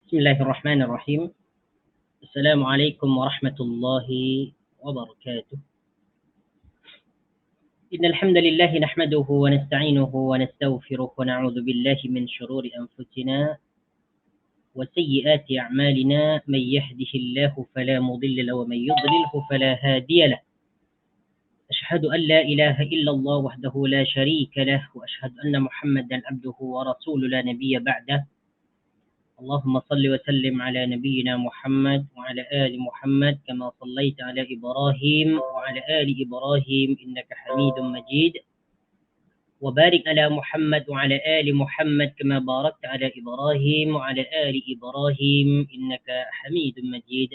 بسم الله الرحمن الرحيم. السلام عليكم ورحمة الله وبركاته. إن الحمد لله نحمده ونستعينه ونستغفره ونعوذ بالله من شرور أنفسنا وسيئات أعمالنا. من يهده الله فلا مضل له ومن يضلله فلا هادي له. أشهد أن لا إله إلا الله وحده لا شريك له، وأشهد أن محمدا عبده ورسوله لا نبي بعده. اللهم صل وسلم على نبينا محمد وعلى آل محمد كما صليت على إبراهيم وعلى آل إبراهيم إنك حميد مجيد، وبارك على محمد وعلى آل محمد كما باركت على إبراهيم وعلى آل إبراهيم إنك حميد مجيد.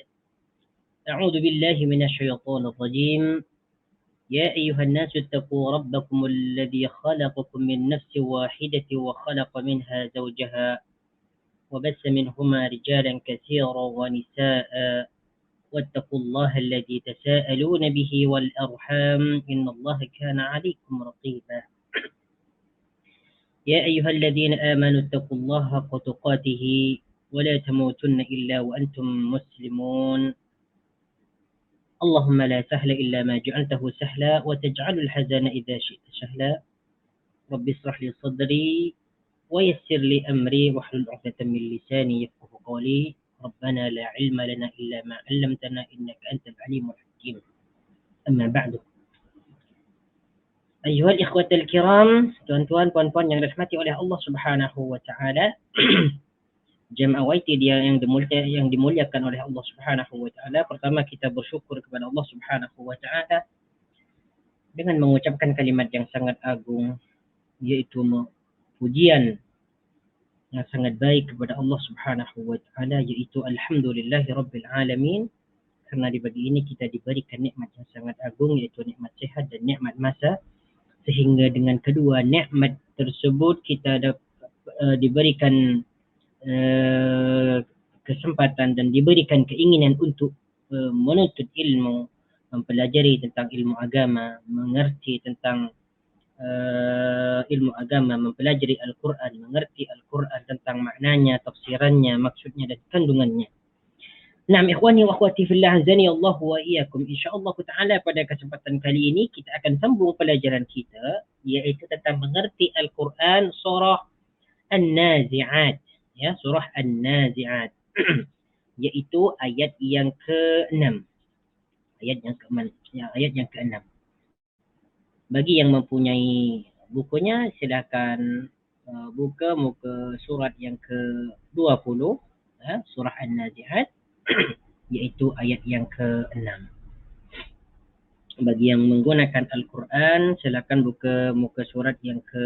أعوذ بالله من الشيطان الرجيم. يا أيها الناس اتقوا ربكم الذي خلقكم من نفس واحدة وخلق منها زوجها وبث منهما رجالا كثيرا ونساء، واتقوا الله الذي تساءلون به والأرحام إن الله كان عليكم رقيبا. يا أيها الذين آمنوا اتقوا الله حق تقاته ولا تموتن إلا وأنتم مسلمون. اللهم لا سهل إلا ما جعلته سهلا وتجعل الحزن إذا شئت سهلا. رب اشرح لي صدري ويسر لي أمري واحلل عقدة من لساني يفقه قولي. ربنا لا علم لنا إلا ما علمتنا إنك أنت العليم الحكيم. أما بعد. أيها الإخوة الكرام، tuan-tuan, puan-puan yang dirahmati oleh Allah Subhanahu wa taala. Jemaah YT dia yang dimuliakan oleh Allah Subhanahu wa taala. Pertama, kita bersyukur kepada Allah Subhanahu wa taala dengan mengucapkan kalimat yang sangat agung, yaitu pujian yang sangat baik kepada Allah Subhanahu wa taala, yaitu alhamdulillahirabbil alamin. Karena di pagi ini kita diberikan nikmat yang sangat agung, yaitu nikmat sehat dan nikmat masa, sehingga dengan kedua nikmat tersebut kita diberikan kesempatan dan diberikan keinginan untuk menuntut ilmu, mempelajari tentang ilmu agama, mengerti tentang ilmu agama, mempelajari Al-Quran, mengerti Al-Quran tentang maknanya, tafsirannya, maksudnya dan kandungannya. Naam, ikhwani wa akhwati fillah, azani Allah wa iyyakum. Insyaallah taala pada kesempatan kali ini kita akan sambung pelajaran kita, yaitu tentang mengerti Al-Quran surah An-Nazi'at, ya, surah An-Nazi'at. Yaitu ayat yang ke-6. Ayat yang ke-6. Bagi yang mempunyai bukunya, silakan buka muka surat yang ke-20, surah An-Nazi'at, iaitu ayat yang ke-6. Bagi yang menggunakan Al-Quran, silakan buka muka surat yang ke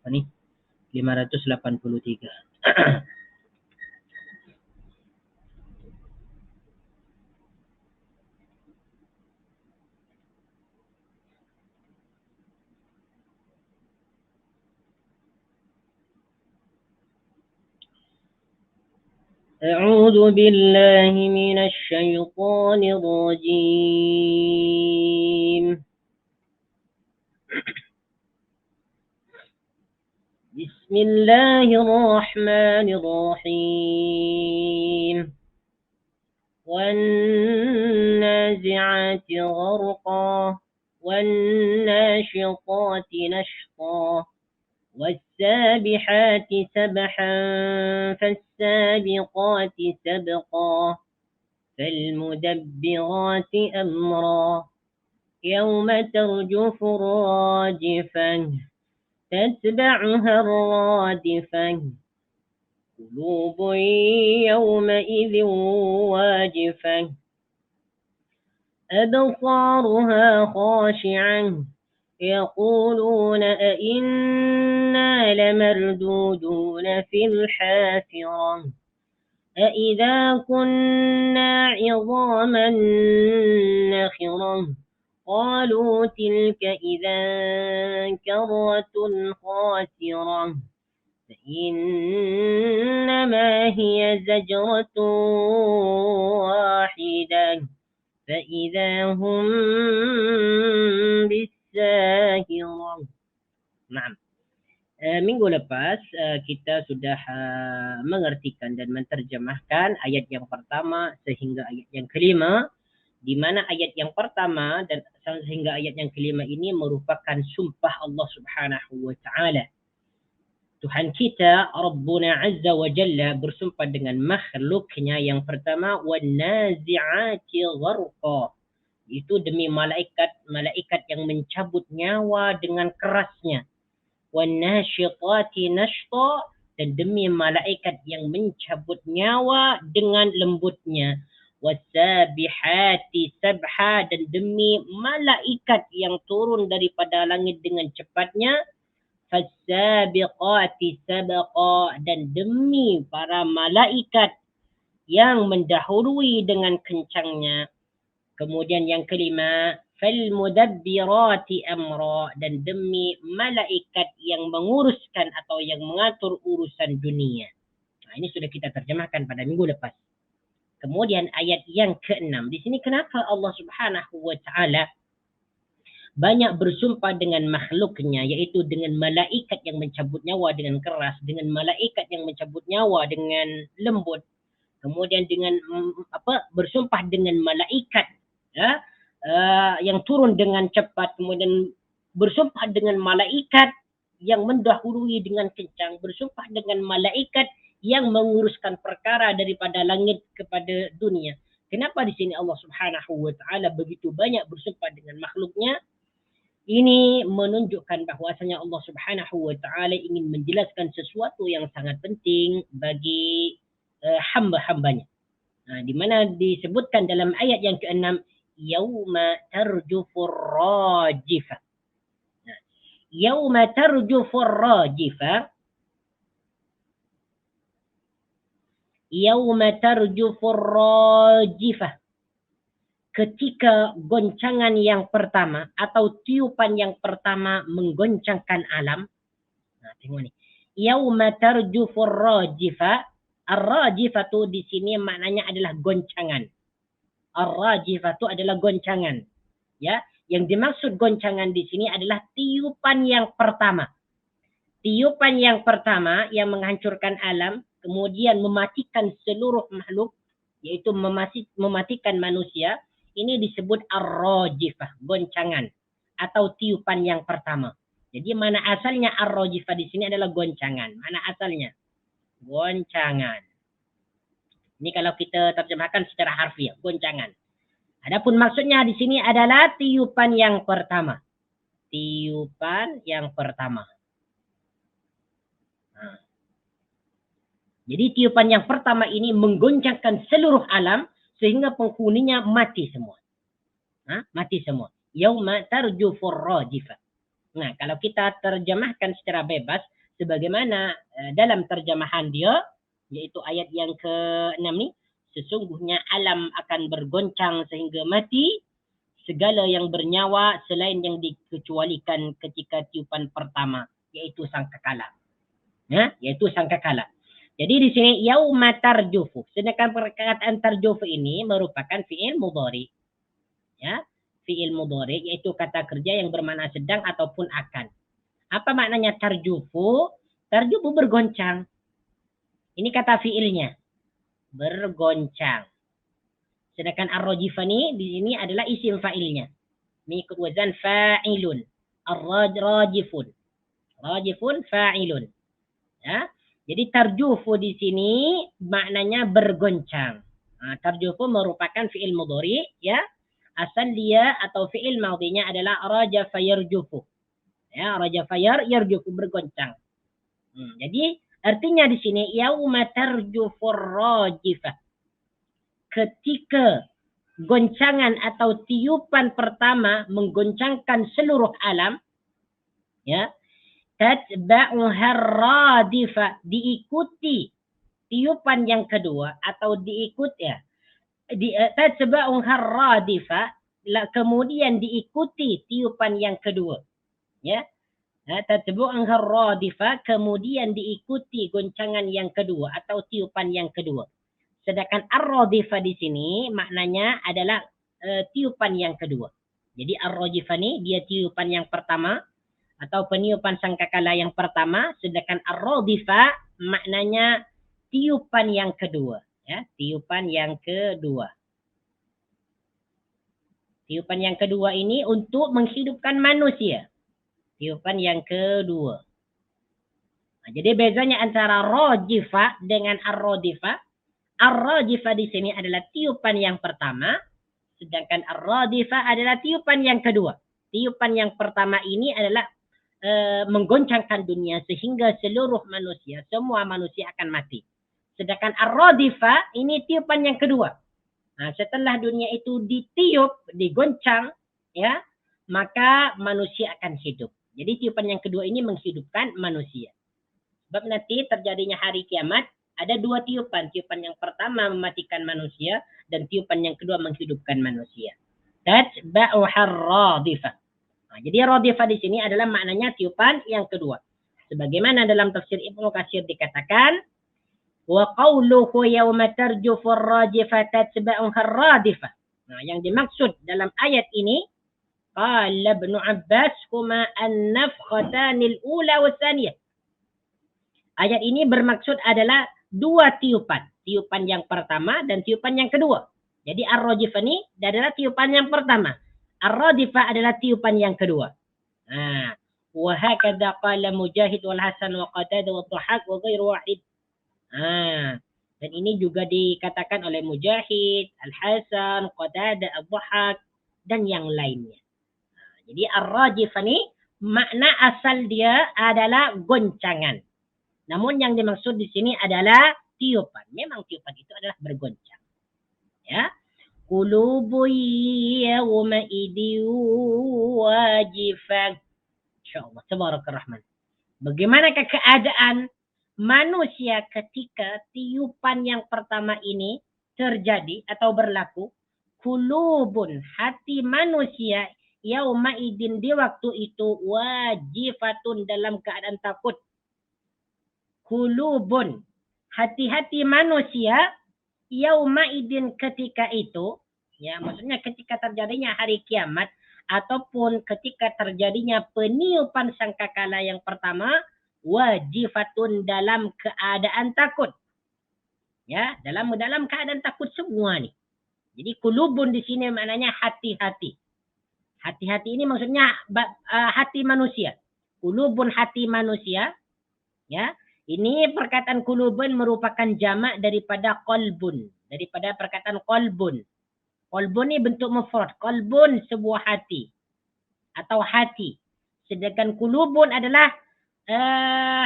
583. أعوذ بالله من الشيطان الرجيم. بسم الله الرحمن الرحيم. والنازعات غرقا والناشطات نشطا والسابحات سبحا فالسابقات سبقا فالمدبرات أمرا يوم ترجف الراجفة تتبعها الرادفة قلوب يومئذ واجفة أبصارها خاشعة يقولون أئنا لمردودون في الحافرة أئذا كنا عظاما نخرة قالوا تلك إذا كرة خاسرة فإنما هي زجرة واحدة فإذا هم بالساهرة. نعم. Minggu lepas kita sudah mengertikan dan menterjemahkan ayat yang pertama sehingga ayat yang kelima, di mana ayat yang pertama dan sehingga ayat yang kelima ini merupakan sumpah Allah Subhanahu wa taala. Tuhan kita Rabbuna Azza wa Jalla bersumpah dengan makhluknya yang pertama, wan nazi'ati gharqa. Itu demi malaikat yang mencabut nyawa dengan kerasnya. Wanasyitati nashta, dan demi malaikat yang mencabut nyawa dengan lembutnya. Wasabihati sabha, dan demi malaikat yang turun daripada langit dengan cepatnya. Fasabiqati sabqa, dan demi para malaikat yang mendahului dengan kencangnya. Kemudian yang kelima, falmudabbirati amra, dan demi malaikat yang menguruskan atau yang mengatur urusan dunia. Nah, ini sudah kita terjemahkan pada minggu lepas. Kemudian ayat yang ke-6. Di sini kenapa Allah Subhanahu wa taala banyak bersumpah dengan makhluknya, yaitu dengan malaikat yang mencabut nyawa dengan keras, dengan malaikat yang mencabut nyawa dengan lembut. Kemudian dengan bersumpah dengan malaikat yang turun dengan cepat, kemudian bersumpah dengan malaikat yang mendahului dengan kencang, bersumpah dengan malaikat yang menguruskan perkara daripada langit kepada dunia. Kenapa di sini Allah Subhanahu wa taala begitu banyak bersumpah dengan makhluknya? Ini menunjukkan bahwasanya Allah Subhanahu wa taala ingin menjelaskan sesuatu yang sangat penting bagi hamba-hambanya. Nah, di mana disebutkan dalam ayat yang ke-6, yauma tarjufur rajifah. Nah, yauma tarjufur rajifah, yauma tarjufur rajifah, ketika goncangan yang pertama atau tiupan yang pertama menggoncangkan alam. Nah, tengok ni. Yauma tarjufur rajifah. Ar-rajifatu di sini maknanya adalah goncangan. Ar-rajifatu adalah goncangan. Ya, yang dimaksud goncangan di sini adalah tiupan yang pertama. Tiupan yang pertama yang menghancurkan alam, kemudian mematikan seluruh makhluk, yaitu mematikan manusia. Ini disebut ar-rajifah, goncangan atau tiupan yang pertama. Jadi mana asalnya ar-rajifah di sini adalah goncangan. Mana asalnya? Goncangan. Ini kalau kita terjemahkan secara harfiah, goncangan. Adapun maksudnya di sini adalah tiupan yang pertama. Tiupan yang pertama. Nah. Jadi tiupan yang pertama ini menggoncangkan seluruh alam sehingga penghuninya mati semua. Mati semua. Yauma tarjufur rajifah. Nah, kalau kita terjemahkan secara bebas, sebagaimana dalam terjemahan dia, yaitu ayat yang ke-6 ni, sesungguhnya alam akan bergoncang sehingga mati segala yang bernyawa selain yang dikecualikan ketika tiupan pertama, yaitu sangkakala. Yaitu sangkakala. Jadi di sini yauma tarjufu. Sedangkan perkataan tarjufu ini merupakan fi'il mudhari. Ya, fi'il mudhari yaitu kata kerja yang bermakna sedang ataupun akan. Apa maknanya tarjufu? Tarjufu bergoncang. Ini kata fi'ilnya. Bergoncang. Sedangkan ar-rajifani di sini adalah isim fa'ilnya. Mengikut wazan fa'ilun. Ar-rajifun. Rajifun fa'ilun. Ya. Jadi tarjufu di sini maknanya bergoncang. Tarjufu merupakan fi'il mudhari, ya. Asal dia atau fi'il madhinya adalah rajafa yarjufu. Ya, rajafa yarjufu, bergoncang. Jadi artinya di sini yauma tarjufur rajifah. Ketika goncangan atau tiupan pertama menggoncangkan seluruh alam, ya, tatba'uha radifa, diikuti tiupan yang kedua atau diikut ya, tatba'uha radifa, kemudian diikuti tiupan yang kedua, ya. Tatba'uha radifa, kemudian diikuti goncangan yang kedua atau tiupan yang kedua. Sedangkan ar-radifah di sini maknanya adalah tiupan yang kedua. Jadi ar-radifah ini dia tiupan yang pertama atau peniupan sangkakala yang pertama, sedangkan ar-radifa maknanya tiupan yang kedua, ya, tiupan yang kedua. Tiupan yang kedua ini untuk menghidupkan manusia. Tiupan yang kedua. Nah, jadi bezanya antara rajifa dengan ar-radifa. Ar-radifa di sini adalah tiupan yang pertama, sedangkan ar-radifa adalah tiupan yang kedua. Tiupan yang pertama ini adalah menggoncangkan dunia sehingga seluruh manusia, semua manusia akan mati. Sedangkan ar-radifa ini tiupan yang kedua. Nah, setelah dunia itu ditiup, digoncang, ya, maka manusia akan hidup. Jadi tiupan yang kedua ini menghidupkan manusia. Sebab nanti terjadinya hari kiamat, ada dua tiupan. Tiupan yang pertama mematikan manusia, dan tiupan yang kedua menghidupkan manusia. Tatba'uha ar-radifah. Nah, jadi radifah di sini adalah maknanya tiupan yang kedua. Sebagaimana dalam tafsir Ibnu Katsir dikatakan, wa qawluhu yawma tarjufu ar-rajifah tatba'uha ar-radifah. Nah, yang dimaksud dalam ayat ini, qala Ibnu Abbas huma an-nafkhatanil ula wa tsaniyah. Ayat ini bermaksud adalah dua tiupan. Tiupan yang pertama dan tiupan yang kedua. Jadi ar-rajifah ini adalah tiupan yang pertama. Ar-radifah adalah tiupan yang kedua. Wa hakadha qala Mujahid wal Hasan wa Qatadah wa Dhahak wa ghairu wahid. Dan ini juga dikatakan oleh Mujahid, Al-Hasan, Qatadah, Ad-Dhahak dan yang lainnya. Jadi ar-rajifah ini makna asal dia adalah goncangan. Namun yang dimaksud di sini adalah tiupan. Memang tiupan itu adalah bergoncang. Ya. Qulubu yawma idin wajifah. Insyaallah, tabarakalrahman. Bagaimanakah keadaan manusia ketika tiupan yang pertama ini terjadi atau berlaku? Qulubun, hati manusia yauma idin di waktu itu wajifatun dalam keadaan takut. Qulubun, hati-hati manusia yauma idin ketika itu, ya maksudnya ketika terjadinya hari kiamat ataupun ketika terjadinya peniupan sangkakala yang pertama, wajifatun dalam keadaan takut. Ya, dalam keadaan takut semua nih. Jadi qulubun di sini maknanya hati-hati. Hati-hati ini maksudnya hati manusia. Qulubun hati manusia, ya. Ini perkataan qulubun merupakan jamak daripada qalbun, daripada perkataan qalbun. Qalbun ini bentuk mufrad. Qalbun sebuah hati atau hati. Sedangkan qulubun adalah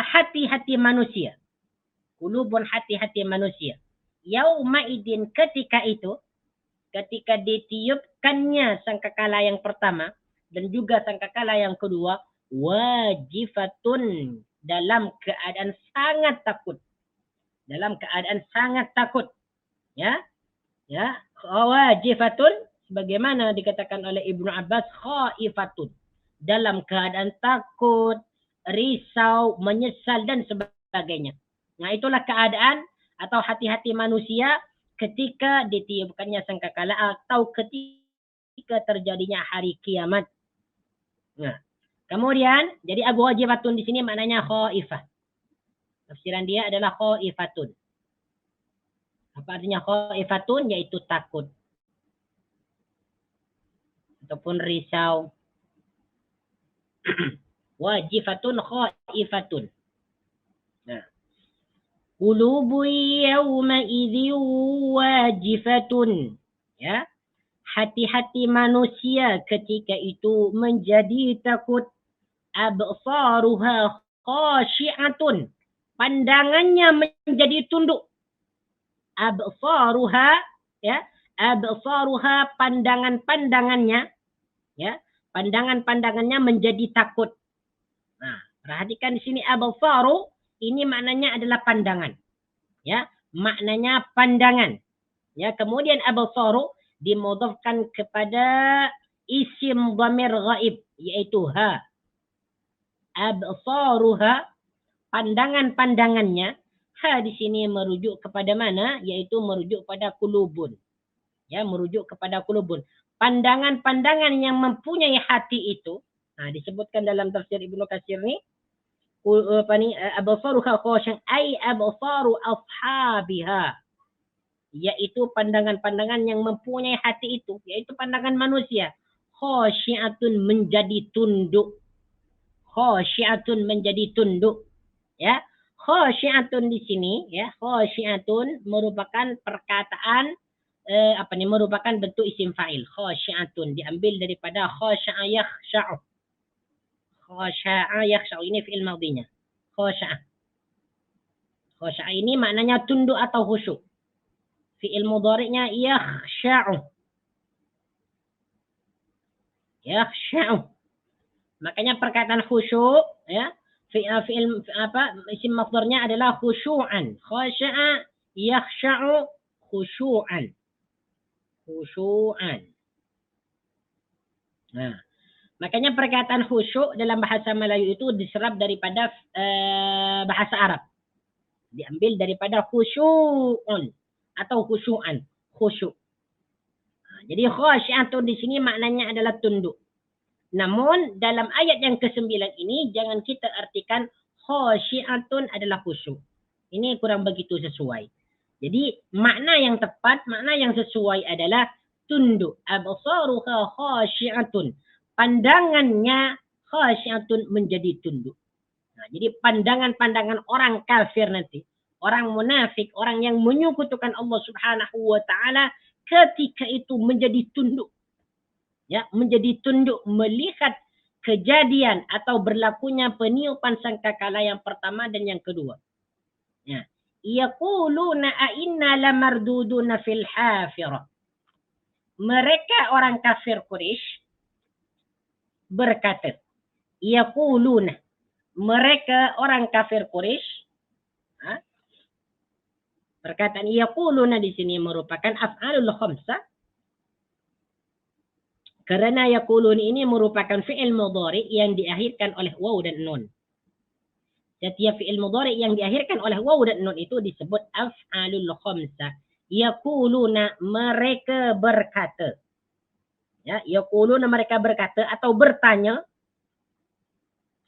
hati-hati manusia. Qulubun hati-hati manusia. Yauma idin ketika itu, ketika ditiupkannya sangkakala yang pertama dan juga sangkakala yang kedua, wajifatun dalam keadaan sangat takut. Dalam keadaan sangat takut. Ya. Ya, wajifatun sebagaimana dikatakan oleh Ibnu Abbas khaifatun. Dalam keadaan takut, risau, menyesal dan sebagainya. Nah, itulah keadaan atau hati-hati manusia ketika ditiupkannya sangkakala atau ketika terjadinya hari kiamat. Nah, kemudian jadi wajifatun di sini maknanya khaifah. Tafsiran dia adalah khaifatun. Apa artinya khaifatun? Yaitu takut ataupun risau. Wajifatun khaifatun. Nah, qulubu yawma idzin wajifatun. Ya. Hati-hati manusia ketika itu menjadi takut. Absaruha khashi'atun. Pandangannya menjadi tunduk. Absaruha, ya. Absaruha, pandangan-pandangannya, ya. Pandangan-pandangannya menjadi takut. Nah, perhatikan di sini absaru, ini maknanya adalah pandangan. Ya, maknanya pandangan. Ya, kemudian absaru dimudhafkan kepada isim dhamir ghaib yaitu ha. Absaruha, pandangan-pandangannya. Ha di sini merujuk kepada mana? Yaitu merujuk pada qulubun. Ya, merujuk kepada qulubun. Pandangan-pandangan yang mempunyai hati itu, Disebutkan dalam tafsir Ibnu Katsir ni, apa ni, absaruha khasyan ay absaru ashabiha, yaitu pandangan-pandangan yang mempunyai hati itu, yaitu pandangan manusia. Khasyiatun menjadi tunduk. Khasyiatun menjadi tunduk. Ya. Khasyiatun di sini, ya, khasyiatun merupakan perkataan merupakan bentuk isim fa'il. Khasyiatun diambil daripada khasya'a yakhsha'u. Khasya'a yakhsha'u ini fi'il madhinya. Khasya'a. Khasya'a ini maknanya tunduk atau khusyuk. Fi'il mudhari'nya yakhsha'u. Yakhsha'u. Makanya perkataan khusyuk, ya, fi'il isim masdarnya adalah khusyu'an. Khasya'a yakhsha'u khusyu'an. Khusyu'an. Nah, makanya perkataan khusyuk dalam bahasa Melayu itu diserap daripada bahasa Arab. Diambil daripada khusyu'un atau khusyu'an. Khusyuk. Jadi khasyiatun di sini maknanya adalah tunduk. Namun dalam ayat yang ke-9 ini jangan kita artikan khasyiatun adalah khusyuk. Ini kurang begitu sesuai. Jadi makna yang tepat, makna yang sesuai adalah tunduk. Absaruha khasyiatun. Pandangannya khasyiatun menjadi tunduk. Jadi pandangan-pandangan orang kafir nanti, orang munafik, orang yang menyekutukan Allah Subhanahu wa taala ketika itu menjadi tunduk. Ya, menjadi tunduk melihat kejadian atau berlakunya peniupan sangkakala yang pertama dan yang kedua. Ya. Yaquluna a inna lamarduduna fil hafirah. Mereka orang kafir Quraisy berkata, yaquluna, mereka orang kafir Quraisy, perkataan yaquluna di sini merupakan af'alul khamsah. Karena yaqulun ini merupakan fi'il mudhari yang diakhirkan oleh waw dan nun. Setiap fi'il mudhari yang diakhirkan oleh waw dan nun itu disebut af'alul khamsah. Yaquluna, mereka berkata. Ya, yaquluna mereka berkata atau bertanya.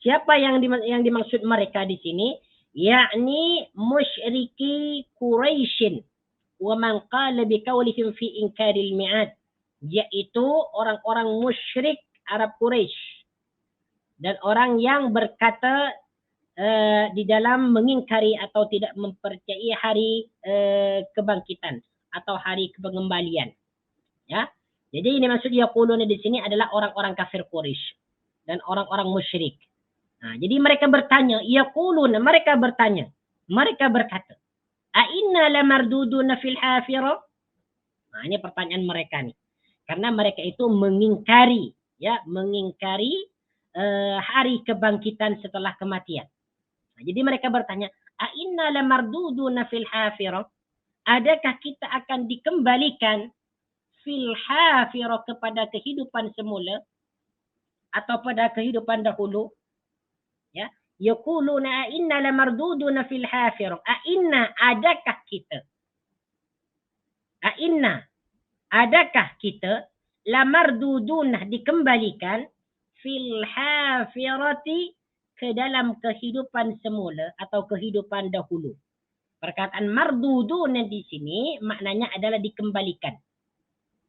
Siapa yang dimaksud mereka di sini? Yakni musyriki Quraisyin wa man qala biqaulihim fi inkaril mi'ad. Yaitu orang-orang musyrik Arab Quraisy dan orang yang berkata di dalam mengingkari atau tidak mempercayai hari kebangkitan atau hari pengembalian. Ya. Jadi ini maksud yaquluna di sini adalah orang-orang kafir Quraisy dan orang-orang musyrik. Jadi mereka bertanya, yaquluna, mereka bertanya, mereka berkata, a inna lamarduduna fil hafirah? Ini pertanyaan mereka nih. Karena mereka itu mengingkari, ya, mengingkari hari kebangkitan setelah kematian. Jadi mereka bertanya, a inna lamarduduna fil hafirah? Adakah kita akan dikembalikan fil hafirah kepada kehidupan semula atau pada kehidupan dahulu? Ya, yaquluna a inna lamarduduna fil hafirah? A inna, adakah kita? A inna, adakah kita lamardudunah dikembalikan fil hafirati ke dalam kehidupan semula atau kehidupan dahulu. Perkataan mardudunah di sini maknanya adalah dikembalikan.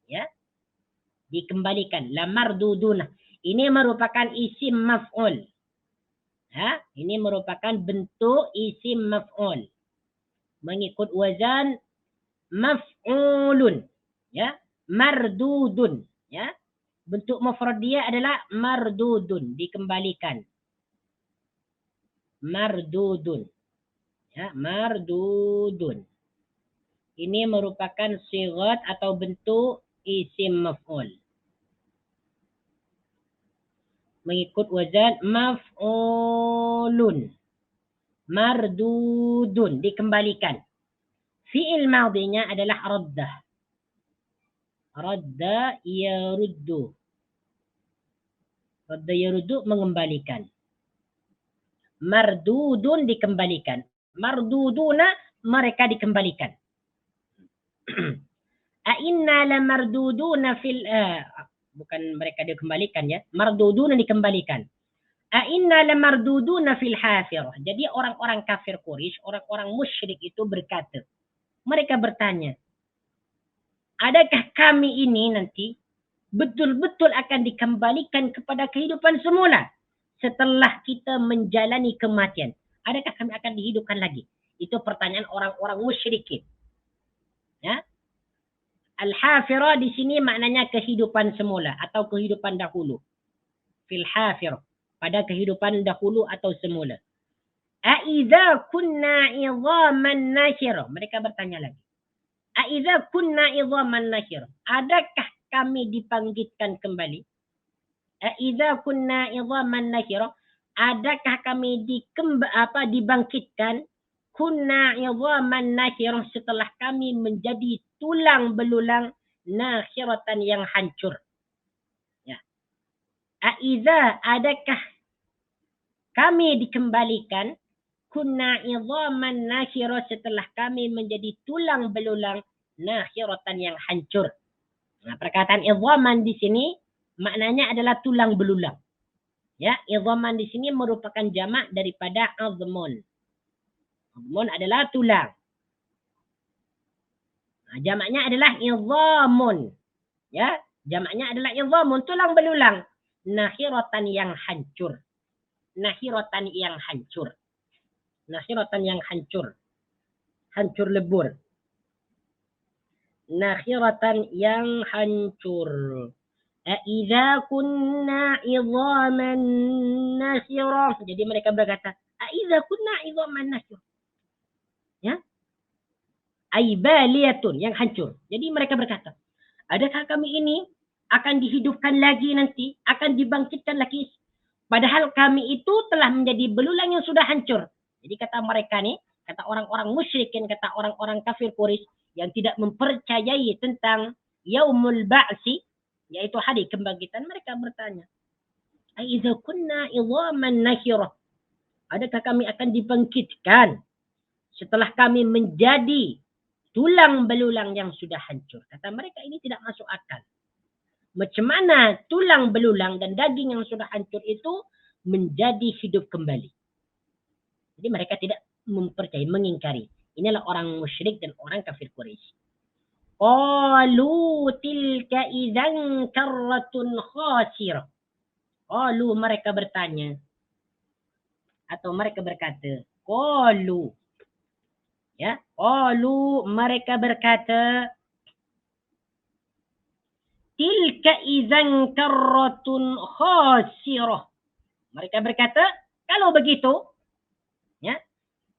Ya. Dikembalikan, lamardudunah. Ini merupakan isim maf'ul. Ya, ini merupakan bentuk isim maf'ul. Mengikut wazan maf'ulun. Ya. Mardudun, ya. Bentuk mufrad dia adalah mardudun, dikembalikan. Mardudun. Ya, mardudun. Ini merupakan sighat atau bentuk isim maf'ul. Mengikut wazan maf'ulun. Mardudun, dikembalikan. Fi'il madhinya adalah raddah. Radda yaruddu. Radda yaruddu, mengembalikan. Mardudun, dikembalikan. Marduduna, mereka dikembalikan. A inna lamarduduna fil Bukan mereka dikembalikan ya. Marduduna dikembalikan. A'inna lamarduduna fil hafirah. Jadi orang-orang kafir Quraisy, orang-orang musyrik itu berkata. Mereka bertanya, adakah kami ini nanti betul-betul akan dikembalikan kepada kehidupan semula setelah kita menjalani kematian? Adakah kami akan dihidupkan lagi? Itu pertanyaan orang-orang musyrikin. Ya. Al-hafirah di sini maknanya kehidupan semula atau kehidupan dahulu. Fil hafirah, pada kehidupan dahulu atau semula. Aiza kunna idhaman nasyirah. Mereka bertanya lagi. Aiza kunna idhaman nasyirah. Adakah kami dibangkitkan kembali? Aiza kunna idhaman nasyirah. Adakah kami dibangkitkan? Kunna idhaman nasyirah, setelah kami menjadi tulang belulang nasyiratan yang hancur. Ya. Aiza, adakah kami dikembalikan? Kunna idhaman nasyirah, setelah kami menjadi tulang belulang nasyiratan yang hancur. Nah, perkataan idhaman di sini maknanya adalah tulang belulang. Ya, idhaman di sini merupakan jamak daripada azmun. Azmun adalah tulang. Nah, jamaknya adalah idhamun. Ya, jamaknya adalah idhamun, tulang belulang. Nasyiratan yang hancur. Nasyiratan yang hancur. Nakhiratan yang hancur. Hancur lebur. Nakhiratan yang hancur. Aidza kunna idhaman nasyirah. Jadi mereka berkata, aidza kunna idhaman nasyirah. Ya. Aibaliyatun, yang hancur. Jadi mereka berkata, adakah kami ini akan dihidupkan lagi nanti, akan dibangkitkan lagi, padahal kami itu telah menjadi belulang yang sudah hancur. Jadi kata mereka nih, kata orang-orang musyrikin, kata orang-orang kafir Quraisy yang tidak mempercayai tentang yaumul ba'si, yaitu hari kebangkitan, mereka bertanya, aiza kunna idhaman nasyirah, adakah kami akan dibangkitkan setelah kami menjadi tulang belulang yang sudah hancur? Kata mereka, ini tidak masuk akal. Macam mana tulang belulang dan daging yang sudah hancur itu menjadi hidup kembali? Jadi mereka tidak mempercayai, mengingkari. Inilah orang musyrik dan orang kafir Quraisy. Qalu tilka idzan karratun khasirah. Qalu, mereka bertanya atau mereka berkata, qalu, ya, qalu, mereka berkata, tilka idzan karratun khasirah. Mereka berkata, kalau begitu, ya,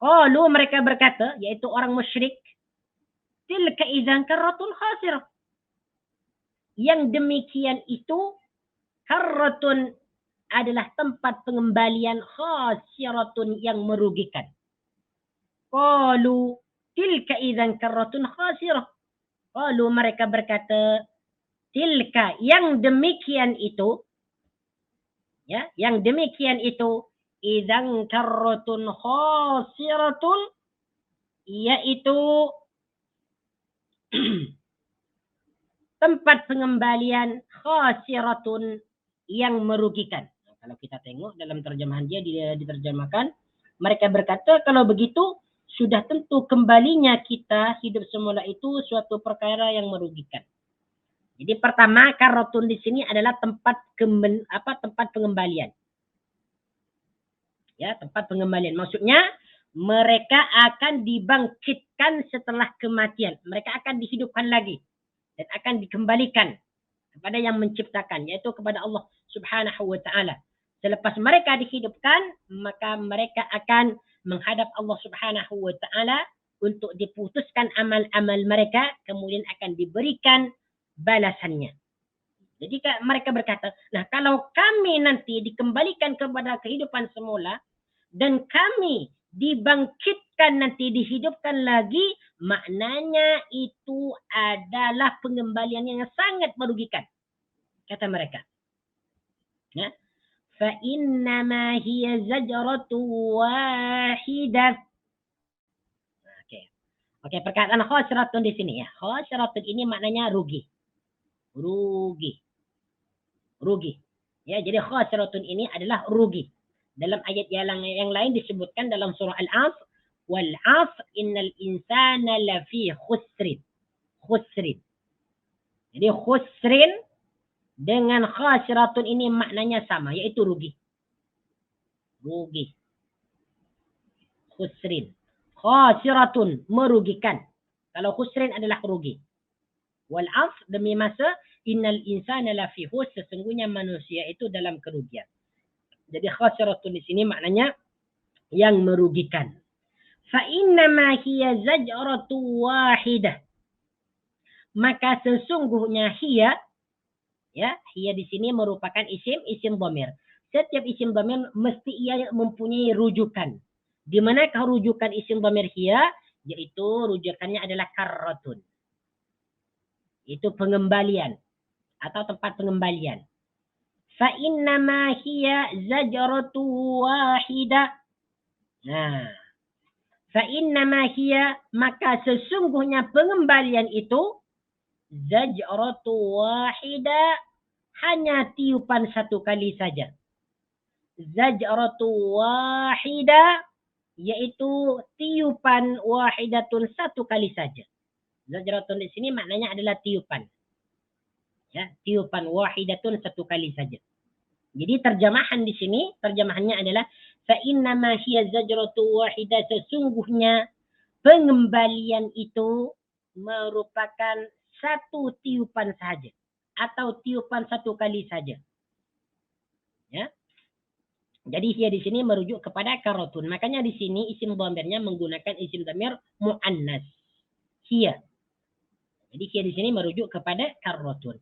qalu, mereka berkata, yaitu orang musyrik, tilka idzan karratun khasirah. Yang demikian itu, karratun adalah tempat pengembalian, khasiratun yang merugikan. Qalu tilka idzan karratun khasirah. Qalu, mereka berkata, tilka, yang demikian itu, ya, yang demikian itu, idzan karratun khasiratun, yaitu tempat pengembalian, khasiratun yang merugikan. Nah, kalau kita tengok dalam terjemahan dia diterjemahkan, mereka berkata, kalau begitu sudah tentu kembalinya kita hidup semula itu suatu perkara yang merugikan. Jadi pertama, karotun di sini adalah tempat pengembalian. Ya, tempat pengembalian. Maksudnya mereka akan dibangkitkan setelah kematian. Mereka akan dihidupkan lagi dan akan dikembalikan kepada yang menciptakan, yaitu kepada Allah Subhanahu wa ta'ala. Selepas mereka dihidupkan, maka mereka akan menghadap Allah Subhanahu wa ta'ala untuk diputuskan amal-amal mereka, kemudian akan diberikan balasannya. Jadi mereka berkata, nah kalau kami nanti dikembalikan kepada kehidupan semula dan kami dibangkitkan nanti, dihidupkan lagi, maknanya itu adalah pengembalian yang sangat merugikan, kata mereka. Ya. Fa innama hiya zajratu wahidah. Oke, perkataan khasratun di sini ya. Khasratun ini maknanya rugi. Rugi. rugi. Ya, jadi khasiratun ini adalah rugi. Dalam ayat yang lain disebutkan dalam surah Al-Asr, wal 'asr innal insana lafi khusrin. Khusrin. Jadi khusrin dengan khasiratun ini maknanya sama, yaitu rugi. Rugi. Khusrin. Khasiratun, merugikan. Kalau khusrin adalah rugi. Wal 'asr, demi masa, innal insana lafi khusr, sesungguhnya manusia itu dalam kerugian. Jadi khasiratun di sini maknanya yang merugikan. Fa innama hiya zajratu wahidah. Maka sesungguhnya hiya, ya, hiya di sini merupakan isim dhamir. Setiap isim dhamir mesti ia mempunyai rujukan. Di manakah rujukan isim dhamir hiya? Yaitu rujukannya adalah karratun. Itu pengembalian atau tempat pengembalian. Fa innama hiya zajratu wahidah. Nah, fa innama hiya, maka sesungguhnya pengembalian itu zajratu wahidah, hanya tiupan satu kali saja. Zajratu wahidah, yaitu tiupan wahidatun, satu kali saja. Zajratun di sini maknanya adalah tiupan. Ya, tiupan wahidatun, satu kali saja. Jadi terjemahan di sini, terjemahannya adalah fa innama hiya zajratu wahidah, sesungguhnya pengembalian itu merupakan satu tiupan saja atau tiupan satu kali saja. Ya. Jadi hiya di sini merujuk kepada karratun. Makanya di sini isim dhamirnya menggunakan isim dhamir muannas. Hiya. Jadi hiya di sini merujuk kepada karratun.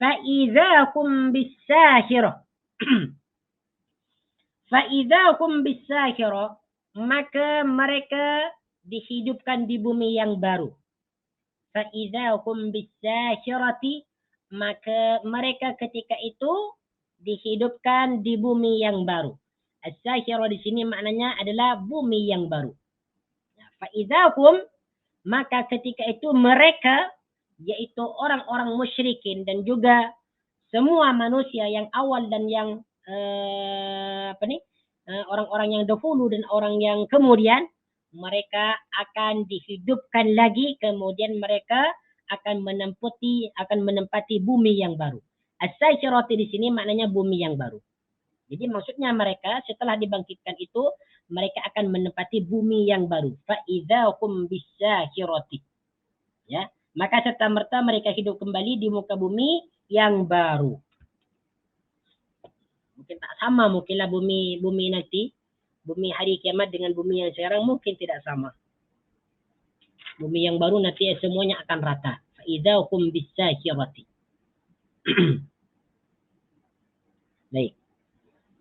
Fa idza hum bis-sahirah. Fa idza hum bis-sahirah, maka mereka dihidupkan di bumi yang baru. Fa idza hum bis-sahirati, maka mereka ketika itu dihidupkan di bumi yang baru. As-sahirah di sini maknanya adalah bumi yang baru. Fa idza hum, maka ketika itu mereka, yaitu orang-orang musyrikin dan juga semua manusia yang awal dan yang orang-orang yang dahulu dan orang yang kemudian, mereka akan dihidupkan lagi, kemudian mereka akan menempati bumi yang baru. As-sayyirati di sini maknanya bumi yang baru. Jadi maksudnya mereka setelah dibangkitkan itu, mereka akan menempati bumi yang baru. Fa idza hum bis-sayyirati. Ya, maka serta-merta mereka hidup kembali di muka bumi yang baru. Mungkin tak sama, mungkinlah bumi nanti, bumi hari kiamat dengan bumi yang sekarang mungkin tidak sama. Bumi yang baru nanti semuanya akan rata. Fa idza hum bis-sayyirati. Baik.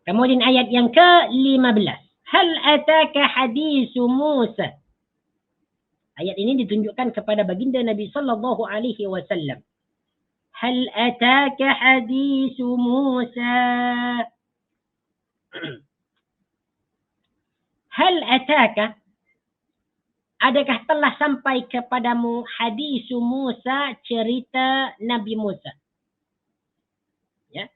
Kemudian ayat yang ke-15. Hal ataka hadisu Musa. Ayat ini ditunjukkan kepada baginda Nabi sallallahu alaihi wasallam. Hal ataka hadisu Musa. Hal ataka, adakah telah sampai kepadamu hadisu Musa, cerita Nabi Musa? Ya.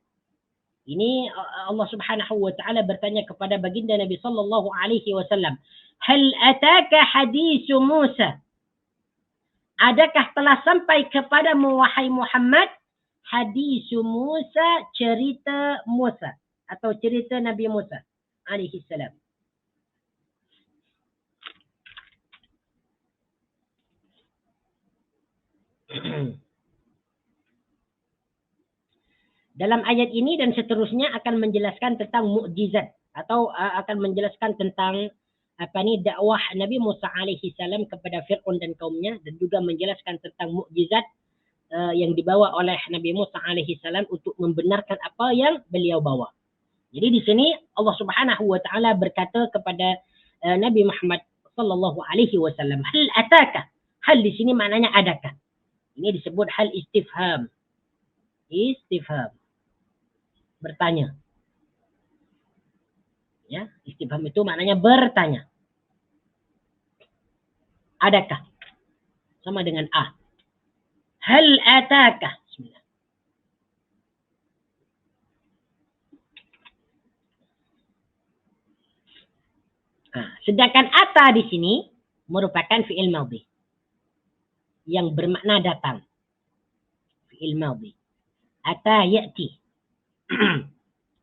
Ini Allah Subhanahu wa taala bertanya kepada baginda Nabi sallallahu alaihi wasallam, hal ataka hadisu Musa? Adakah telah sampai kepadamu wahai Muhammad hadisu Musa, cerita Musa atau cerita Nabi Musa alaihi salam? Dalam ayat ini dan seterusnya akan menjelaskan tentang mukjizat atau akan menjelaskan tentang dakwah Nabi Musa alaihi salam kepada Fir'aun dan kaumnya, dan juga menjelaskan tentang mukjizat yang dibawa oleh Nabi Musa alaihi salam untuk membenarkan apa yang beliau bawa. Jadi di sini Allah Subhanahu wa taala berkata kepada Nabi Muhammad sallallahu alaihi wasallam, hal ataka. Hal di sini maknanya adakah. Ini disebut hal istifham. Istifham. Bertanya. Ya, istifham itu maknanya bertanya. Adakah? Sama dengan a. Hal ataka. Bismillah. Sedangkan ata di sini merupakan fi'il madhi yang bermakna datang. Fi'il madhi. Ata ya'ti.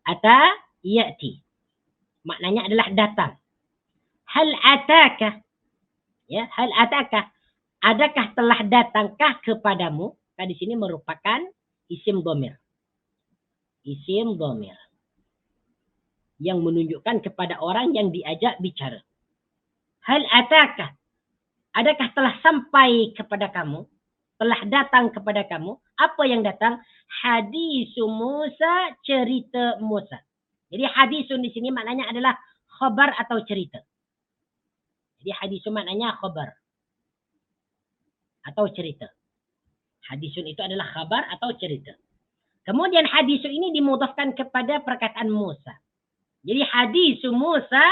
Ata ya'ti. Maknanya adalah datang. Hal ataka. Ya, hal ataka. Adakah telah datangkah kepadamu? Di sini merupakan isim dhamir. Isim dhamir. Yang menunjukkan kepada orang yang diajak bicara. Hal ataka. Adakah telah sampai kepada kamu? Telah datang kepada kamu? Apa yang datang? Hadisu Musa, cerita Musa. Jadi hadisun di sini maknanya adalah khabar atau cerita. Jadi hadisun maknanya khabar atau cerita. Hadisun itu adalah khabar atau cerita. Kemudian hadisun ini dimudhafkan kepada perkataan Musa. Jadi hadisu Musa,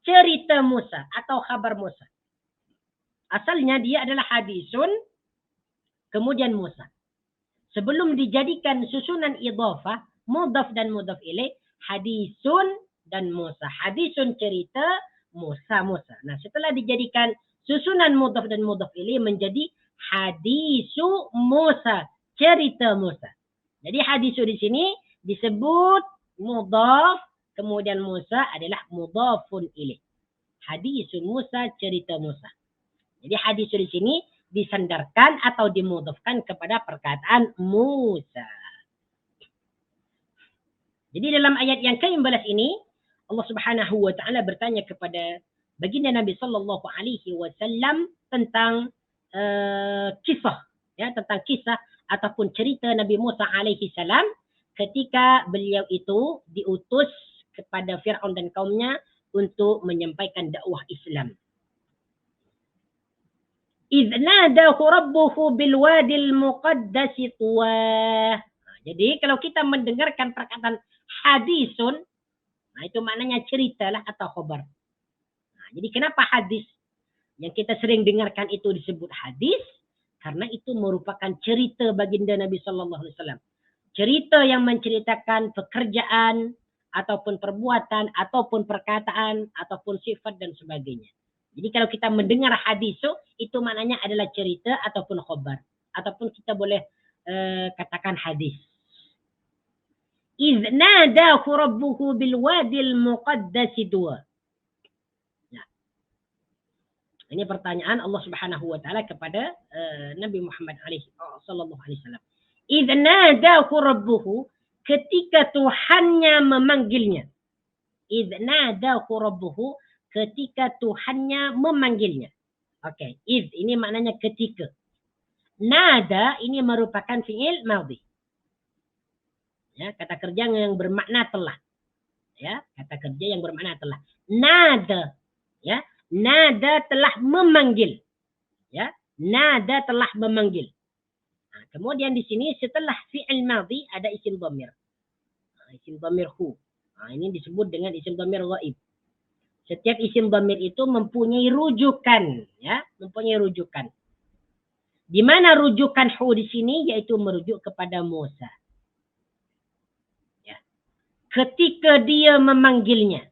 cerita Musa atau khabar Musa. Asalnya dia adalah hadisun, kemudian Musa. Sebelum dijadikan susunan idhafah, mudhaf dan mudhaf ilaih, hadisun dan Musa. Hadisun cerita, Musa. Nah, setelah dijadikan susunan mudhaf dan mudhaf ilaih menjadi hadisu Musa, cerita Musa. Jadi hadisu di sini disebut mudhaf, kemudian Musa adalah mudhafun ilaih. Hadisu Musa, cerita Musa. Jadi hadisu di sini disandarkan atau dimudhafkan kepada perkataan Musa. Jadi dalam ayat yang ke-15 ini Allah Subhanahu wa taala bertanya kepada baginda Nabi sallallahu alaihi wasallam tentang kisah, ya, tentang kisah ataupun cerita Nabi Musa alaihi salam ketika beliau itu diutus kepada Firaun dan kaumnya untuk menyampaikan dakwah Islam. إذ ناداه ربه بالوادي المقدس طوى. Jadi kalau kita mendengarkan perkataan hadisun, itu maknanya cerita lah atau khabar. Jadi kenapa hadis yang kita sering dengarkan itu disebut hadis? Karena itu merupakan cerita baginda Nabi sallallahu alaihi wasallam. Cerita yang menceritakan pekerjaan ataupun perbuatan ataupun perkataan ataupun sifat dan sebagainya. Jadi kalau kita mendengar hadis itu maknanya adalah cerita ataupun khabar. Ataupun kita boleh katakan hadis. إِذْ نَادَاهُ رَبُّهُ بِالْوَادِ الْمُقَدَّسِ طُوًى. Ya. Ini pertanyaan Allah Subhanahu wa taala kepada Nabi Muhammad sallallahu alaihi wasallam. إِذْ نَادَاهُ رَبُّهُ, ketika Tuhannya memanggilnya. إِذْ نَادَاهُ رَبُّهُ, ketika Tuhannya memanggilnya. Oke, iz ini maknanya ketika. Nada ini merupakan fi'il madhi. Ya, kata kerja yang bermakna telah. Ya, kata kerja yang bermakna telah. Nada, ya, nada telah memanggil. Ya, nada telah memanggil. Nah, kemudian di sini setelah fi'il madhi ada isim dhamir. Isim dhamir hu. Nah, ini disebut dengan isim dhamir ghaib. Setiap isim dhamir itu mempunyai rujukan, ya, mempunyai rujukan. Di mana rujukan hu di sini yaitu merujuk kepada Musa. Ya. Ketika dia memanggilnya,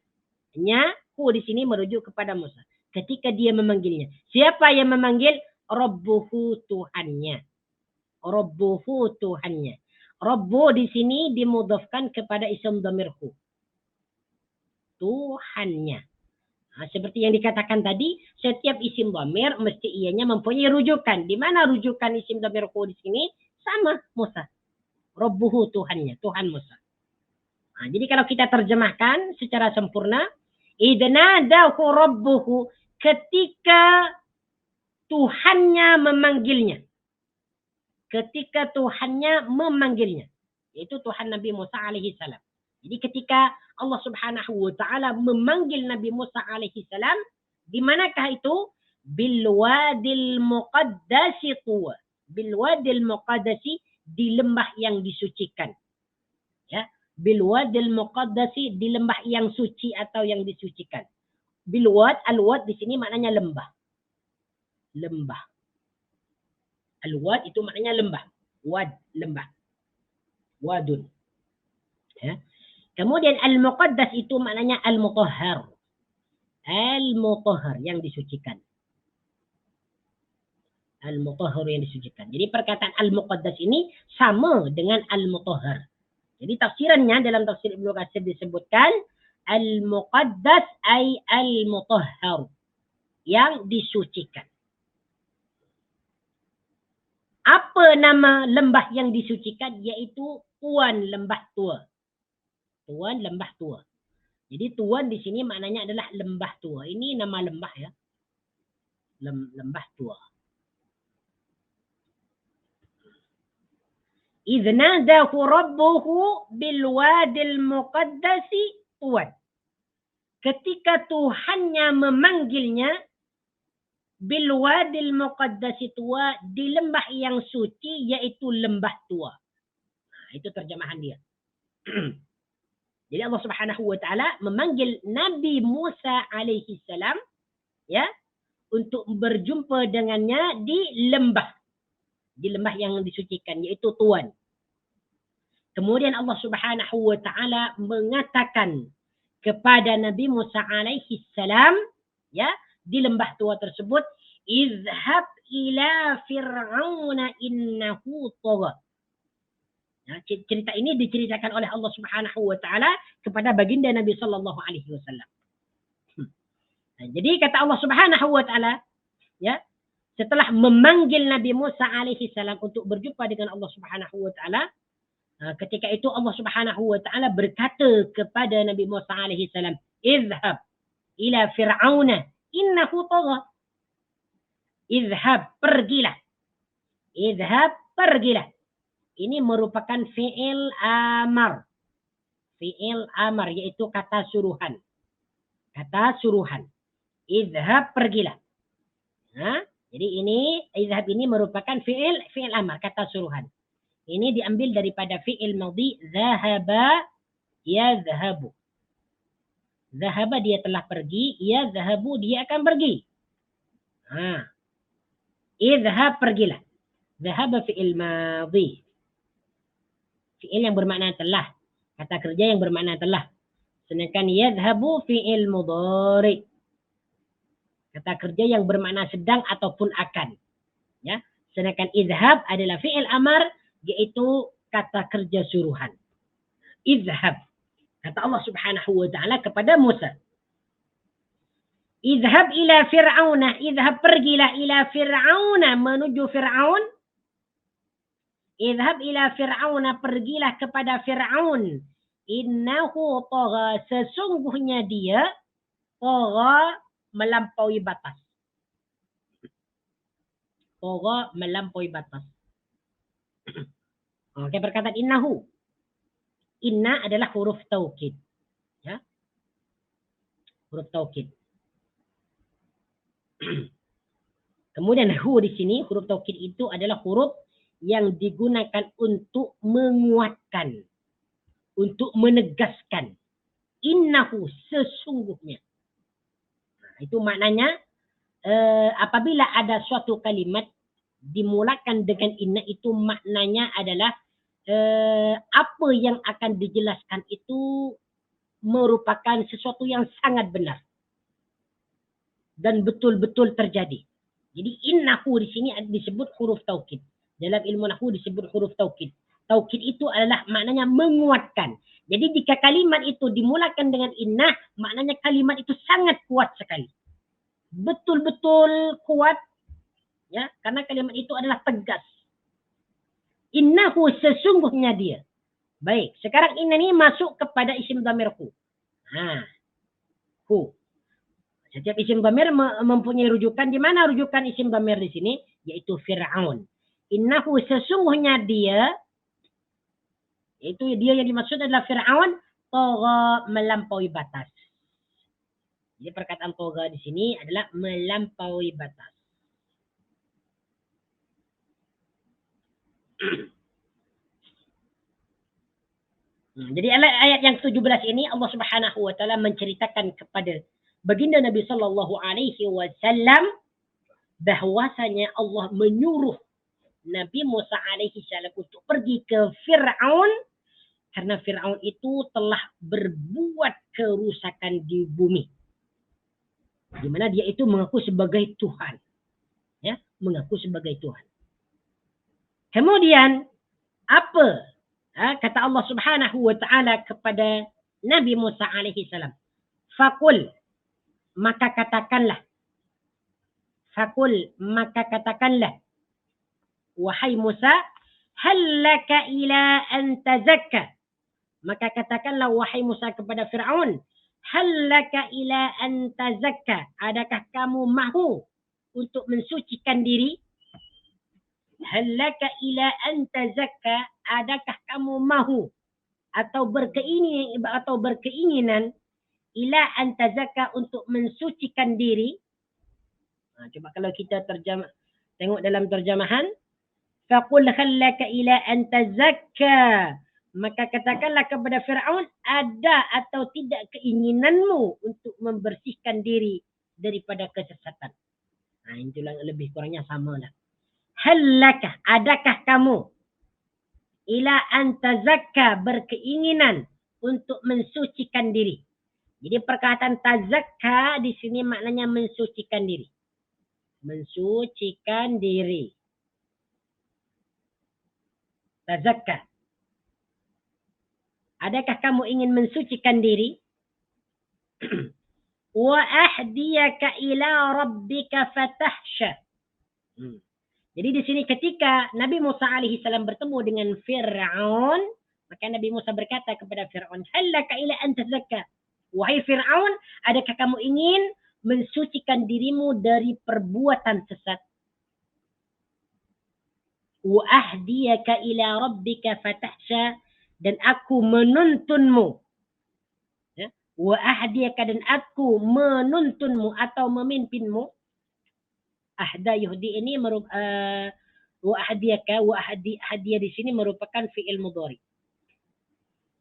hu di sini merujuk kepada Musa. Ketika dia memanggilnya, siapa yang memanggil? Rabbuhu, Tuhannya. Rabbuhu, Tuhannya. Rabbu di sini dimudhafkan kepada isim dhamir hu. Tuhannya. Nah, seperti yang dikatakan tadi, setiap isim dhamir mesti ianya mempunyai rujukan. Di mana rujukan isim dhamir hu di sini? Sama Musa. Rabbuhu, Tuhannya, Tuhan Musa. Nah, jadi kalau kita terjemahkan secara sempurna, idnadahu rabbuhu, ketika Tuhannya memanggilnya. Ketika Tuhannya memanggilnya. Yaitu Tuhan Nabi Musa alaihi salam. Jadi ketika Allah Subhanahu wa taala memanggil Nabi Musa alaihi salam, di manakah itu? Bil wadil muqaddasi tuwa. Bil wadil muqaddasi, di lembah yang disucikan. Ya, bil wadil muqaddasi, di lembah yang suci atau yang disucikan. Bil wad, al wad di sini maknanya lembah. Lembah. Al wad itu maknanya lembah. Wad, lembah. Wadun. Ya. Kemudian al-muqaddas itu maknanya al-mutahhar. Al-mutahhar, yang disucikan. Al-mutahhar, yang disucikan. Jadi perkataan al-muqaddas ini sama dengan al-mutahhar. Jadi tafsirannya dalam tafsir Ibnu Katsir disebutkan al-muqaddas ay al-mutahhar, yang disucikan. Apa nama lembah yang disucikan? Yaitu Tuan Lembah Tua. Tuan Lembah Tua. Jadi Tuan di sini maknanya adalah lembah tua. Ini nama lembah ya. Lembah Tua. إذ ناداه ربه بالواد المقدس Tuan. Ketika Tuhannya memanggilnya bilwadil muqaddasi Tua, di lembah yang suci, yaitu lembah Tua. Nah, itu terjemahan dia. Jadi Allah Subhanahu wa taala memanggil Nabi Musa alaihi salam ya untuk berjumpa dengannya di lembah yang disucikan, yaitu Tuan. Kemudian Allah Subhanahu wa taala mengatakan kepada Nabi Musa alaihi salam ya di lembah Tua tersebut, izhab ila fir'auna innahu tagha. Nah, cerita ini diceritakan oleh Allah Subhanahu wa taala kepada baginda Nabi sallallahu alaihi wasallam. Nah, jadi kata Allah Subhanahu wa taala ya, setelah memanggil Nabi Musa alaihi salam untuk berjumpa dengan Allah Subhanahu wa taala, ketika itu Allah Subhanahu wa taala berkata kepada Nabi Musa alaihi salam, "Izhab ila fir'auna innahu tagha." Izhab, pergilah. Izhab, pergilah. Ini merupakan fi'il amar. Fi'il amar, yaitu kata suruhan. Kata suruhan. Izhab, pergilah. Nah, jadi ini, izhab ini merupakan fi'il amar, kata suruhan. Ini diambil daripada fi'il madhi, zahaba, yazhabu. Zahaba, dia telah pergi, yazhabu, dia akan pergi. Izhab, pergilah. Zahaba fi'il madhi. Fi'il yang bermakna telah. Kata kerja yang bermakna telah. Sedangkan yadhabu fi'il mudhari. Kata kerja yang bermakna sedang ataupun akan. Ya. Sedangkan izhab adalah fi'il amar, yaitu kata kerja suruhan. Izhab. Kata Allah Subhanahu wa taala kepada Musa. Izhab ila fir'auna. Izhab, pergilah ila fir'auna, menuju Fir'aun. Izhab ila fir'auna, pergilah kepada Fir'aun. Innahu tagha, sesungguhnya dia tagha, melampaui batas. Tagha, melampaui batas. Oke, perkataan innahu. Inna adalah huruf taukid. Ya. Huruf taukid. Kemudian hu di sini, huruf taukid itu adalah huruf yang digunakan untuk menguatkan, untuk menegaskan. Innahu, sesungguhnya. Nah, itu maknanya apabila ada suatu kalimat dimulakan dengan inna, itu maknanya adalah apa yang akan dijelaskan itu merupakan sesuatu yang sangat benar dan betul-betul terjadi. Jadi innahu di sini disebut huruf taukid. Dalam ilmu nahwu disebut huruf taukid. Taukid itu adalah maknanya menguatkan. Jadi jika kalimat itu dimulakan dengan innah, maknanya kalimat itu sangat kuat sekali. Betul-betul kuat. Ya, karena kalimat itu adalah tegas. Innahu, sesungguhnya dia. Baik, sekarang inna ini masuk kepada isim dhamir hu. Hu. Setiap isim dhamir mempunyai rujukan. Di mana rujukan isim dhamir di sini? Yaitu Fir'aun. Innahu, sesungguhnya dia, itu dia yang dimaksud adalah Fir'aun, tagha, melampaui batas. Jadi perkataan tagha di sini adalah melampaui batas. Jadi ayat yang 17 ini Allah Subhanahu wa taala menceritakan kepada baginda Nabi sallallahu alaihi wasallam bahwasanya Allah menyuruh Nabi Musa alaihi salam untuk pergi ke Fir'aun karena Fir'aun itu telah berbuat kerusakan di bumi. Di mana dia itu mengaku sebagai Tuhan. Ya, mengaku sebagai Tuhan. Kemudian apa kata Allah Subhanahu wa taala kepada Nabi Musa alaihi salam? Faqul, maka katakanlah. Faqul, maka katakanlah, wahai Musa, hal laka ila an tazakka. Maka katakanlah wahai Musa kepada Firaun, hal laka ila an tazakka. Adakah kamu mahu untuk mensucikan diri? Hal laka ila an tazakka. Adakah kamu mahu atau berkeinginan ila an tazakka untuk mensucikan diri? Coba kalau kita tengok dalam terjemahan, faqul hal laka ila an tazakka. Maka katakanlah kepada Firaun, ada atau tidak keinginanmu untuk membersihkan diri daripada kesesatan. Itulah lebih kurangnya sama lah. Hallaka, adakah kamu ila an tazakka, berkeinginan untuk mensucikan diri. Jadi perkataan tazakka di sini maknanya mensucikan diri. Mensucikan diri. Tazakka. Adakah kamu ingin mensucikan diri? Wa ahdiyaka ila rabbika fatahsha. Jadi di sini ketika Nabi Musa alaihi salam bertemu dengan Fir'aun, maka Nabi Musa berkata kepada Fir'aun, hallaka ila an tazakka. Wahai Fir'aun, adakah kamu ingin mensucikan dirimu dari perbuatan sesat? Wa ahdiyaka ila rabbika fatahsha. Dan aku menuntunmu. Ya? Wa ahdiyaka, dan aku menuntunmu atau memimpinmu. Ahda yuhdi ini wa ahdiyaka, wa ahdiya di sini merupakan fi'il mudhari.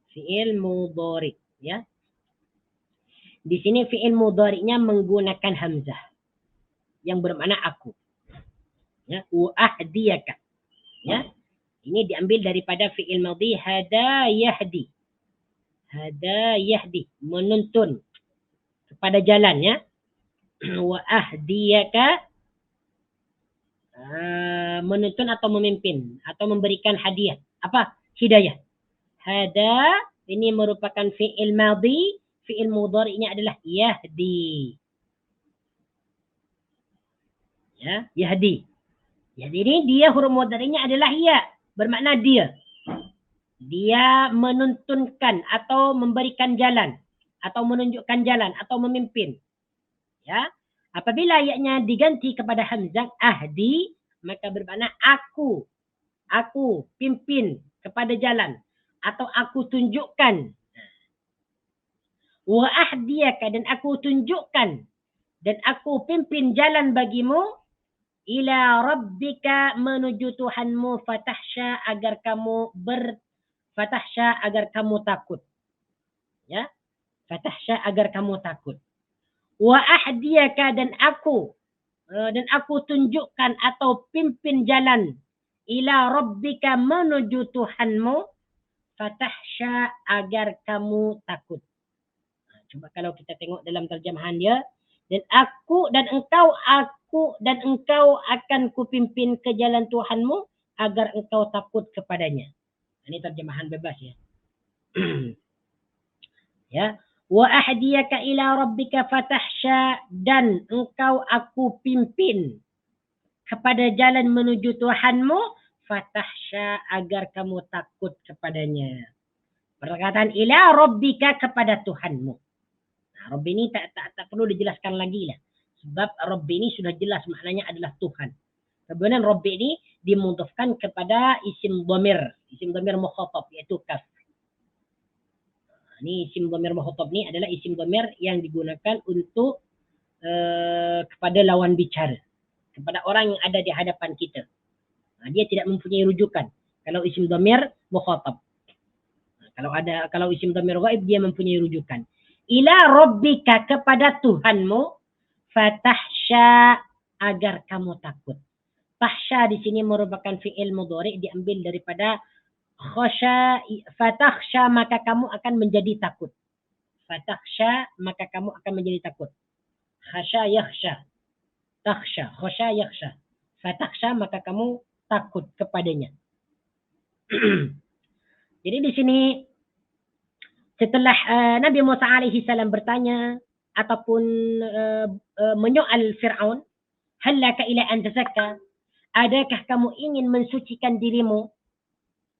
Fi'il mudhari, ya. Di sini fi'il mudhari'nya menggunakan hamzah yang bermakna aku. Ya, wa ahdiyaka. Ya. Ini diambil daripada fi'il madhi hada yahdi. Hada yahdi, menuntun kepada jalan, ya. Wa ahdiyaka, menuntun atau memimpin atau memberikan hadiah. Apa? Hidayah. Hada ini merupakan fi'il madhi, fi'il mudhari'nya adalah yahdi. Ya, yahdi. Jadi ini dia huruf mudhari'nya adalah ya. Bermakna dia. Dia menuntunkan atau memberikan jalan. Atau menunjukkan jalan. Atau memimpin. Ya. Apabila ayatnya diganti kepada hamzah ahdi, maka bermakna aku. Aku pimpin kepada jalan. Atau aku tunjukkan. Wa ahdiyaka, dan aku tunjukkan. Dan aku pimpin jalan bagimu. Ila rabbika, menuju Tuhanmu, fatahsya, agar kamu fatahsya, agar kamu takut. Ya, fatahsya, agar kamu takut. Wa ahdiyaka, dan aku tunjukkan atau pimpin jalan. Ila rabbika, menuju Tuhanmu, fatahsya, agar kamu takut. Coba kalau kita tengok dalam terjemahan dia, dan engkau akan kupimpin ke jalan Tuhanmu agar engkau takut kepadanya. Ini terjemahan bebas, ya. Ya, wa ahdiyaka ila rabbika fatahsya, dan engkau aku pimpin kepada jalan menuju Tuhanmu, fatahsya, agar kamu takut kepadanya. Perkataan ila rabbika, kepada Tuhanmu. Rabb ini tak perlu dijelaskan lagi lah. Sebab Rabb ini sudah jelas maknanya adalah Tuhan. Kemudian Rabb ini dimudhafkan kepada isim dhamir. Isim dhamir mukhatab, yaitu kaf. Ini isim dhamir mukhatab ini adalah isim dhamir yang digunakan untuk kepada lawan bicara. Kepada orang yang ada di hadapan kita. Dia tidak mempunyai rujukan. Kalau isim dhamir mukhatab. Kalau isim dhamir ghaib, dia mempunyai rujukan. Ila rabbika, kepada Tuhanmu, fatahsya, agar kamu takut. Tahsya di sini merupakan fi'il mudhari, diambil daripada khasya. Fatahsya, maka kamu akan menjadi takut. Fatahsya, maka kamu akan menjadi takut. Khasya yakhsha. Takhsha. Khasya yakhsha. Fatakhsha, maka kamu takut kepadanya. Jadi di sini setelah Nabi Musa alaihi salam bertanya ataupun menyoal Fir'aun, hallaka ila an tazakka, adakah kamu ingin mensucikan dirimu,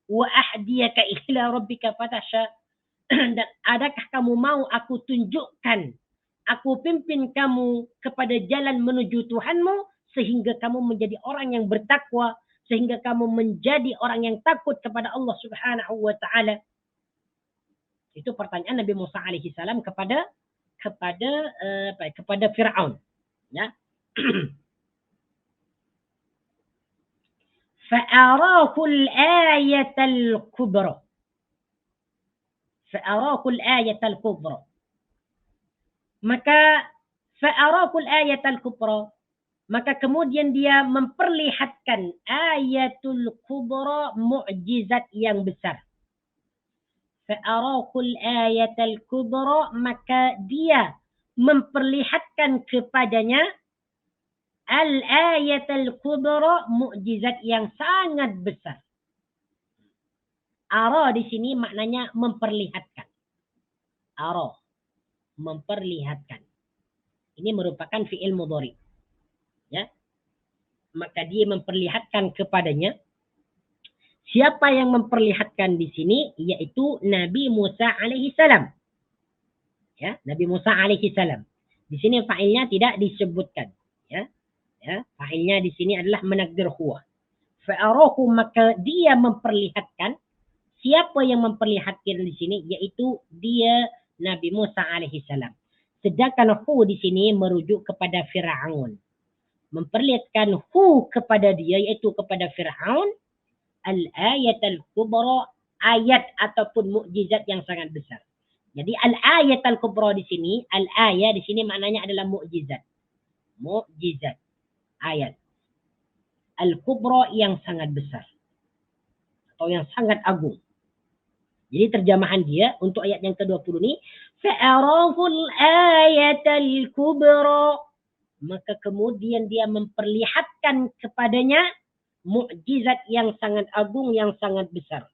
wa ahdiyaka ila rabbika fatasha, dan adakah kamu mau aku tunjukkan, aku pimpin kamu kepada jalan menuju Tuhanmu sehingga kamu menjadi orang yang bertakwa, sehingga kamu menjadi orang yang takut kepada Allah Subhanahu wa taala. Itu pertanyaan Nabi Musa alaihi salam kepada Fir'aun, ya. Fa'arakul ayatal kubra. Fa'arakul ayatal kubra. Maka fa'arakul ayatal kubra, maka kemudian dia memperlihatkan ayatul kubra, mukjizat yang besar. Fa'arakul ayatal kubra, maka dia memperlihatkan kepadanya al-ayatul kubra, mukjizat yang sangat besar. Ara di sini maknanya memperlihatkan. Ara, memperlihatkan. Ini merupakan fi'il mudhari. Ya. Maka dia memperlihatkan kepadanya. Siapa yang memperlihatkan di sini? Yaitu Nabi Musa alaihi salam. Ya, Nabi Musa alaihi salam. Di sini fa'ilnya tidak disebutkan. Ya. Ya, fa'ilnya di sini adalah menakdir huwa. Fa'arahu, maka dia memperlihatkan. Siapa yang memperlihatkan di sini? Yaitu dia Nabi Musa alaihi salam. Sedangkan hu di sini merujuk kepada Fir'aun. Memperlihatkan hu kepada dia, yaitu kepada Fir'aun, al-ayat al-kubra, ayat ataupun mukjizat yang sangat besar. Jadi al-ayat al-kubra di sini, al-ayat di sini maknanya adalah mukjizat. Mukjizat, ayat. Al-kubra yang sangat besar atau yang sangat agung. Jadi terjemahan dia untuk ayat yang ke-20 ini, fa'arahul ayatal kubra, maka kemudian dia memperlihatkan kepadanya mukjizat yang sangat agung, yang sangat besar.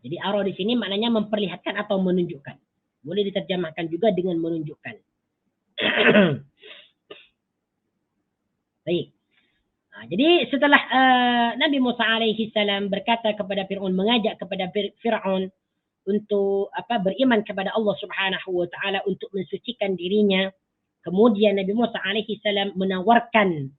Jadi ara di sini maknanya memperlihatkan atau menunjukkan. Boleh diterjemahkan juga dengan menunjukkan. Baik. Jadi setelah Nabi Musa alaihi salam berkata kepada Fir'aun, mengajak kepada Fir'aun untuk beriman kepada Allah Subhanahu wa taala, untuk mensucikan dirinya. Kemudian Nabi Musa alaihi salam menawarkan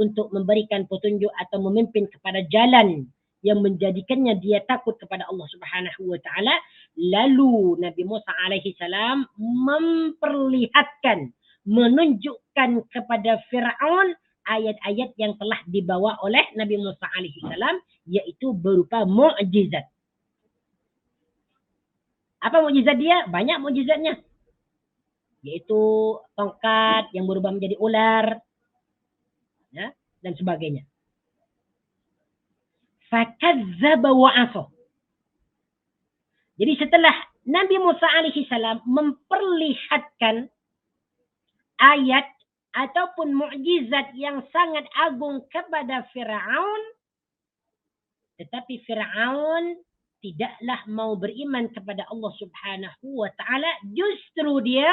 untuk memberikan petunjuk atau memimpin kepada jalan yang menjadikannya dia takut kepada Allah Subhanahu wa taala. Lalu Nabi Musa alaihi salam memperlihatkan, menunjukkan kepada Fir'aun ayat-ayat yang telah dibawa oleh Nabi Musa alaihi salam, yaitu berupa mukjizat. Apa mukjizat dia? Banyak mukjizatnya. Yaitu tongkat yang berubah menjadi ular, ya, dan sebagainya. Fakazzaba wa asa. Jadi setelah Nabi Musa alaihi salam memperlihatkan ayat ataupun mukjizat yang sangat agung kepada Fir'aun, tetapi Fir'aun tidaklah mau beriman kepada Allah Subhanahu wa taala, justru dia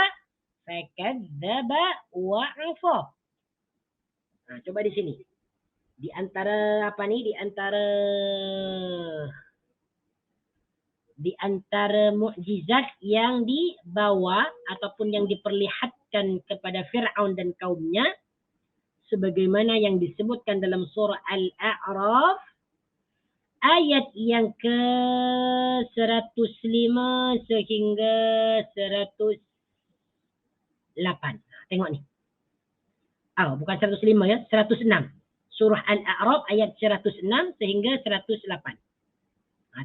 fakadzaba wa afa. Nah, coba di sini. Di antara mukjizat yang dibawa ataupun yang diperlihatkan kepada Fir'aun dan kaumnya, sebagaimana yang disebutkan dalam surah Al-A'raf ayat yang ke-105 sehingga 108. Tengok ni. Bukan 105 ya, 106. Surah Al-A'raf ayat 106 sehingga 108.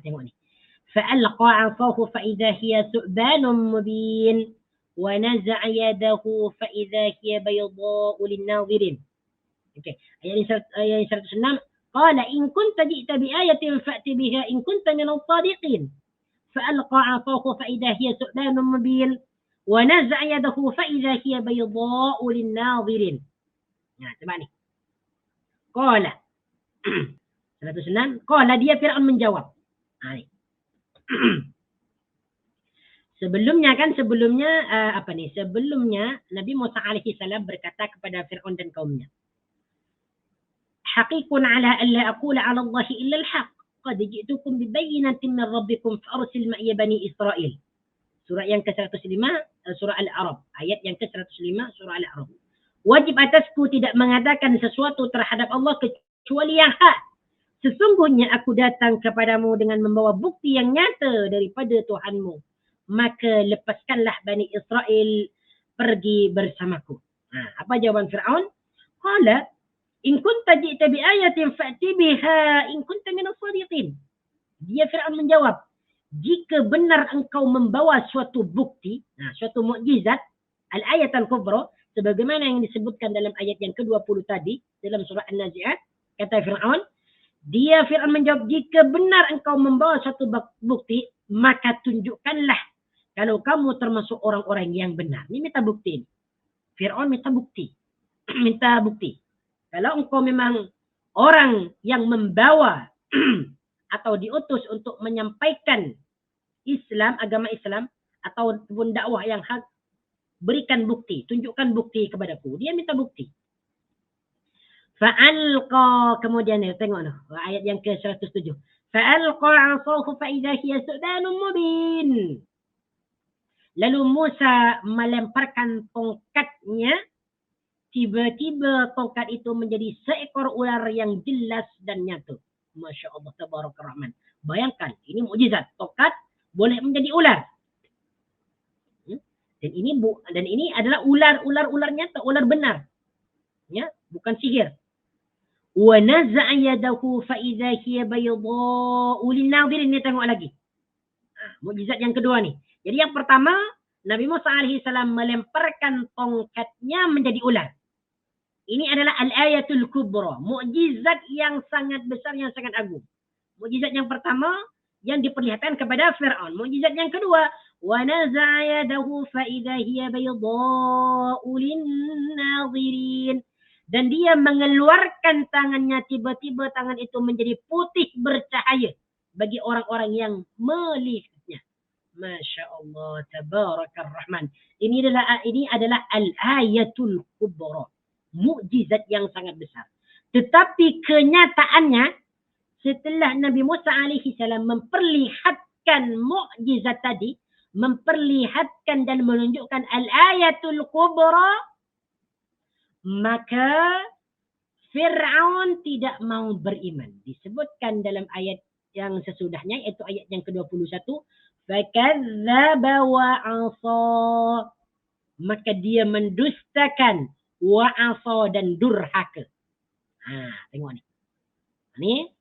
Tengok ni. فألقى عصاه فإذا هي ثعبان مبين ونزع يده فإذا هي بيضاء للناظرين. Okey, ayat 106, Qala in kunta ji'ta bi ayatin fa'ti biha in kunta minal sadiqin. فألقى عصاه فإذا هي ثعبان مبين ونزع يده فإذا هي بيضاء للناظرين. Nah, coba nih. Qala 106. Qala dia Fir'aun menjawab. Nah, nih. Sebelumnya Nabi Musa alaihi salam berkata kepada Fir'aun dan kaumnya. Haqiqun ala an la aqula ala Allah illa al-haq. Qad ji'tukum bi bayyinatin min rabbikum fa'arsil ma'iya bani Israil. Surah yang ke-105, surah Al-A'raf. Ayat yang ke-105, surah Al-A'raf. Wajib atasku tidak mengadakan sesuatu terhadap Allah kecuali yang hak. Sesungguhnya aku datang kepadamu dengan membawa bukti yang nyata daripada Tuhanmu. Maka lepaskanlah Bani Israel pergi bersamaku. Apa jawaban Fir'aun? Qala in kunta ji'ta bi ayatin fa'ti biha in kunta minas sadiqin. Dia Fir'aun menjawab, jika benar engkau membawa suatu bukti, suatu mukjizat, al-ayat al-kubra, sebagaimana yang disebutkan dalam ayat yang ke-20 tadi, dalam surah An-Nazi'at, kata Fir'aun, dia Fir'aun menjawab, jika benar engkau membawa suatu bukti, maka tunjukkanlah kalau kamu termasuk orang-orang yang benar. Ini minta bukti. Fir'aun minta bukti. Minta bukti. Kalau engkau memang orang yang membawa atau diutus untuk menyampaikan Islam, agama Islam, ataupun dakwah yang hak, berikan bukti, tunjukkan bukti kepadaku. Dia minta bukti. Fa'alqa, kemudian tengok ayat yang ke-107. Fa'alqa 'asahu fa'idha hiya su'danun mubin. Lalu Musa melemparkan tongkatnya, tiba-tiba tongkat itu menjadi seekor ular yang jelas dan nyata. Masya Allah, tabarakar rahman. Bayangkan, ini mukjizat. Tongkat boleh menjadi ular. Dan ini adalah ular nyata, ular benar. Ya, bukan sihir. Wa naza'a yadahu fa idza hiya baydha'u lin-nadhirin. Ini tengok lagi. Mukjizat yang kedua nih. Jadi yang pertama, Nabi Musa alaihi salam melemparkan tongkatnya menjadi ular. Ini adalah al-ayatul kubra, mukjizat yang sangat besar, yang sangat agung. Mukjizat yang pertama yang diperlihatkan kepada Fir'aun. Mukjizat yang kedua, wa naza'a yadahu fa idza hiya baydha'u lin-nadhirin. Dan dia mengeluarkan tangannya, tiba-tiba tangan itu menjadi putih bercahaya bagi orang-orang yang melihatnya. Masya Allah, tabarakar rahman. Ini adalah al-ayatul kubra, mukjizat yang sangat besar. Tetapi kenyataannya, setelah Nabi Musa alaihi salam memperlihatkan mukjizat tadi, memperlihatkan dan menunjukkan al-ayatul kubra, maka Fir'aun tidak mau beriman. Disebutkan dalam ayat yang sesudahnya, yaitu ayat yang ke-21, fakadzdzaba wa 'asa, maka dia mendustakan, wa 'asa, dan durhaka. Tengok ni. Ini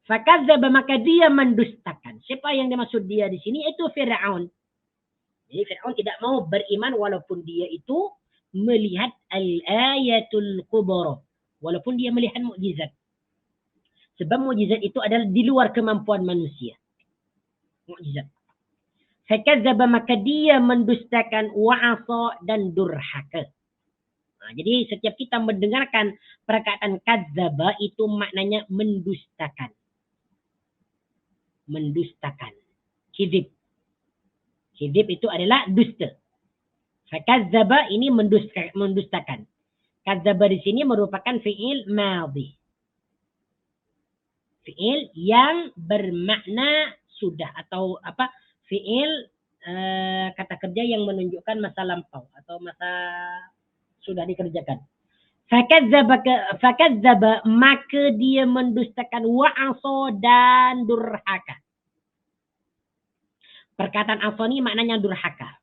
fakadzdzaba, maka dia mendustakan. Siapa yang dimaksud dia di sini? Itu Fir'aun. Jadi Fir'aun tidak mau beriman walaupun dia itu melihat al-ayatul kubra, walaupun dia melihat mukjizat. Sebab mukjizat itu adalah di luar kemampuan manusia. Mukjizat. Fakadzdzaba, maka dia mendustakan, wa 'asa, dan durhaka. Jadi setiap kita mendengarkan perkataan kadzdzaba itu maknanya mendustakan. Mendustakan. Kizib. Kizib itu adalah dusta. Fakadzdzaba ini mendustakan. Kadzdzaba di sini merupakan fi'il madhi. Fi'il yang bermakna sudah, atau apa? Fi'il kata kerja yang menunjukkan masa lampau atau masa sudah dikerjakan. Fakadzdzaba, maka dia mendustakan, wa 'asa, dan durhaka. Perkataan 'asa ini maknanya durhaka.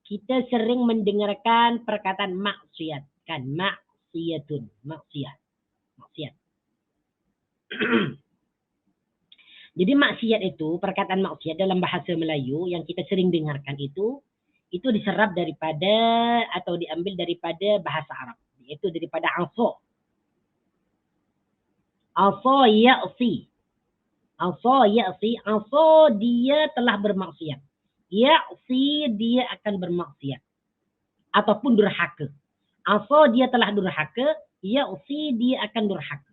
Kita sering mendengarkan perkataan maksiat, kan? Maksiatun, maksiat. Jadi maksiat itu, perkataan maksiat dalam bahasa Melayu yang kita sering dengarkan itu diserap daripada atau diambil daripada bahasa Arab, yaitu daripada 'asa. Asa ya'si. Asa ya'si. Asa dia telah bermaksiat. Ya'si dia akan bermaksiat. Ataupun durhaka. Asa dia telah durhaka. Ya'si dia akan durhaka.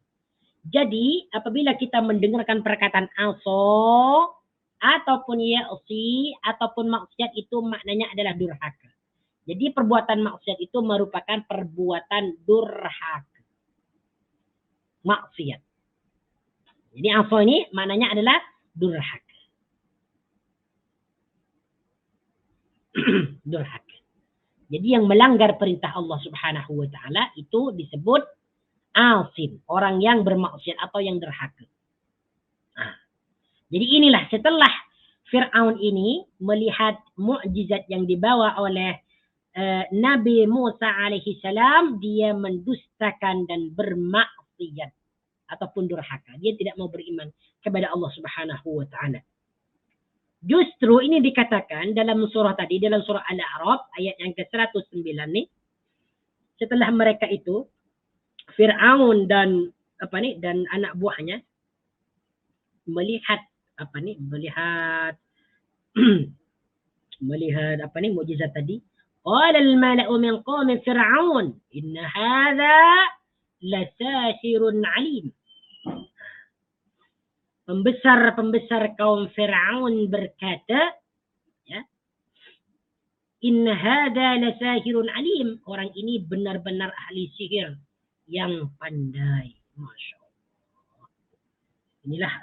Jadi apabila kita mendengarkan perkataan asa ataupun ya'si ataupun maksiat itu maknanya adalah durhaka. Jadi perbuatan maksiat itu merupakan perbuatan durhaka. Maksiat. Jadi asa ini maknanya adalah durhaka. Durhaka. Jadi yang melanggar perintah Allah Subhanahu wa taala itu disebut asim, orang yang bermaksiat atau yang durhaka. Nah, jadi inilah setelah Fir'aun ini melihat mukjizat yang dibawa oleh Nabi Musa alaihi salam, dia mendustakan dan bermaksiat ataupun durhaka. Dia tidak mau beriman kepada Allah Subhanahu wa taala. Justru ini dikatakan dalam surah tadi, dalam surah Al-A'raf ayat yang ke-109 nih. Setelah mereka itu Fir'aun dan dan anak buahnya melihat melihat mukjizat tadi. Qala al-mala'u min qaumi Fir'aun inna hadha lasahirun 'alim. Pembesar kaum Fir'aun berkata, ya, inna hadha lasahirun 'alim. Orang ini benar-benar ahli sihir yang pandai. Masya Allah. Inilah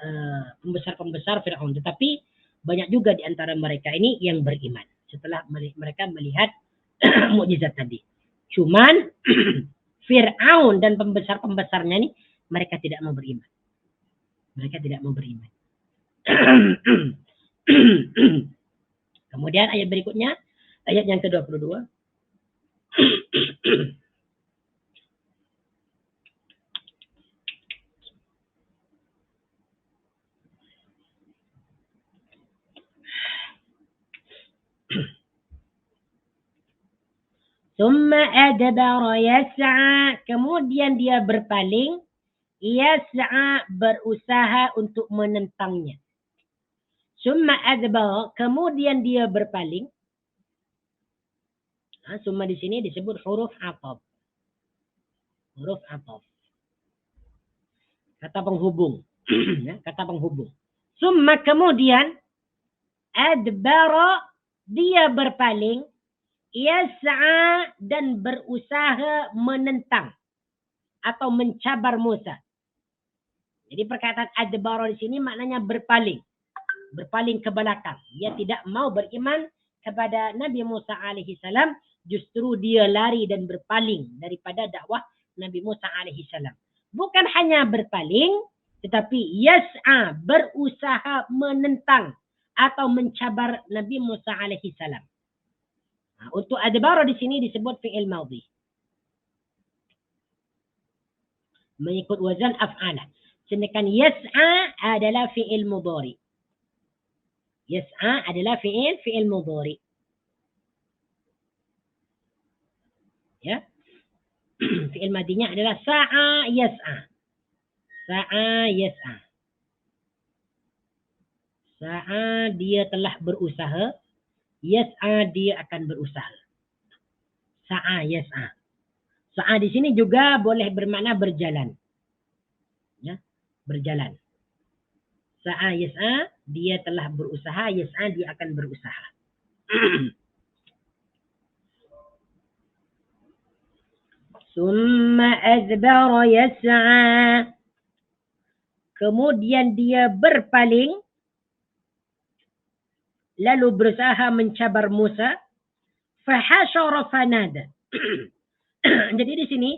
pembesar-pembesar Fir'aun. Tetapi banyak juga di antara mereka ini yang beriman setelah mereka melihat mukjizat tadi. Cuman Fir'aun dan pembesar-pembesarnya ini mereka tidak mau beriman. Mereka tidak mau beriman. Kemudian ayat berikutnya, ayat yang ke-22. Summa adbara yas'a. Kemudian dia berpaling. Yas'a berusaha untuk menentangnya. Summa adbara. Kemudian dia berpaling. Summa di sini disebut huruf ataf. Huruf ataf. Kata penghubung. Kata penghubung. Summa kemudian adbara dia berpaling. Yas'a dan berusaha menentang atau mencabar Musa. Jadi perkataan adbara di sini maknanya berpaling. Berpaling ke belakang. Dia tidak mau beriman kepada Nabi Musa alaihi salam, justru dia lari dan berpaling daripada dakwah Nabi Musa alaihi salam. Bukan hanya berpaling, tetapi yas'a berusaha menentang atau mencabar Nabi Musa alaihi salam. Untuk adbara di sini disebut fi'il madhi. Mengikut wazan af'ala. Sedangkan yas'a adalah fi'il mudhari. Yas'a adalah fi'il mudhari. Ya. Fi'il madhinya adalah sa'a yas'a. Sa'a yas'a. Sa'a dia telah berusaha. Yas'a dia akan berusaha. Sa'a yas'a. Sa'a di sini juga boleh bermakna berjalan. Ya, berjalan. Sa'a yas'a dia telah berusaha, yas'a dia akan berusaha. Summa adbara yas'a. Kemudian dia berpaling lalu berusaha mencabar Musa. Fahashara fanada. Jadi di sini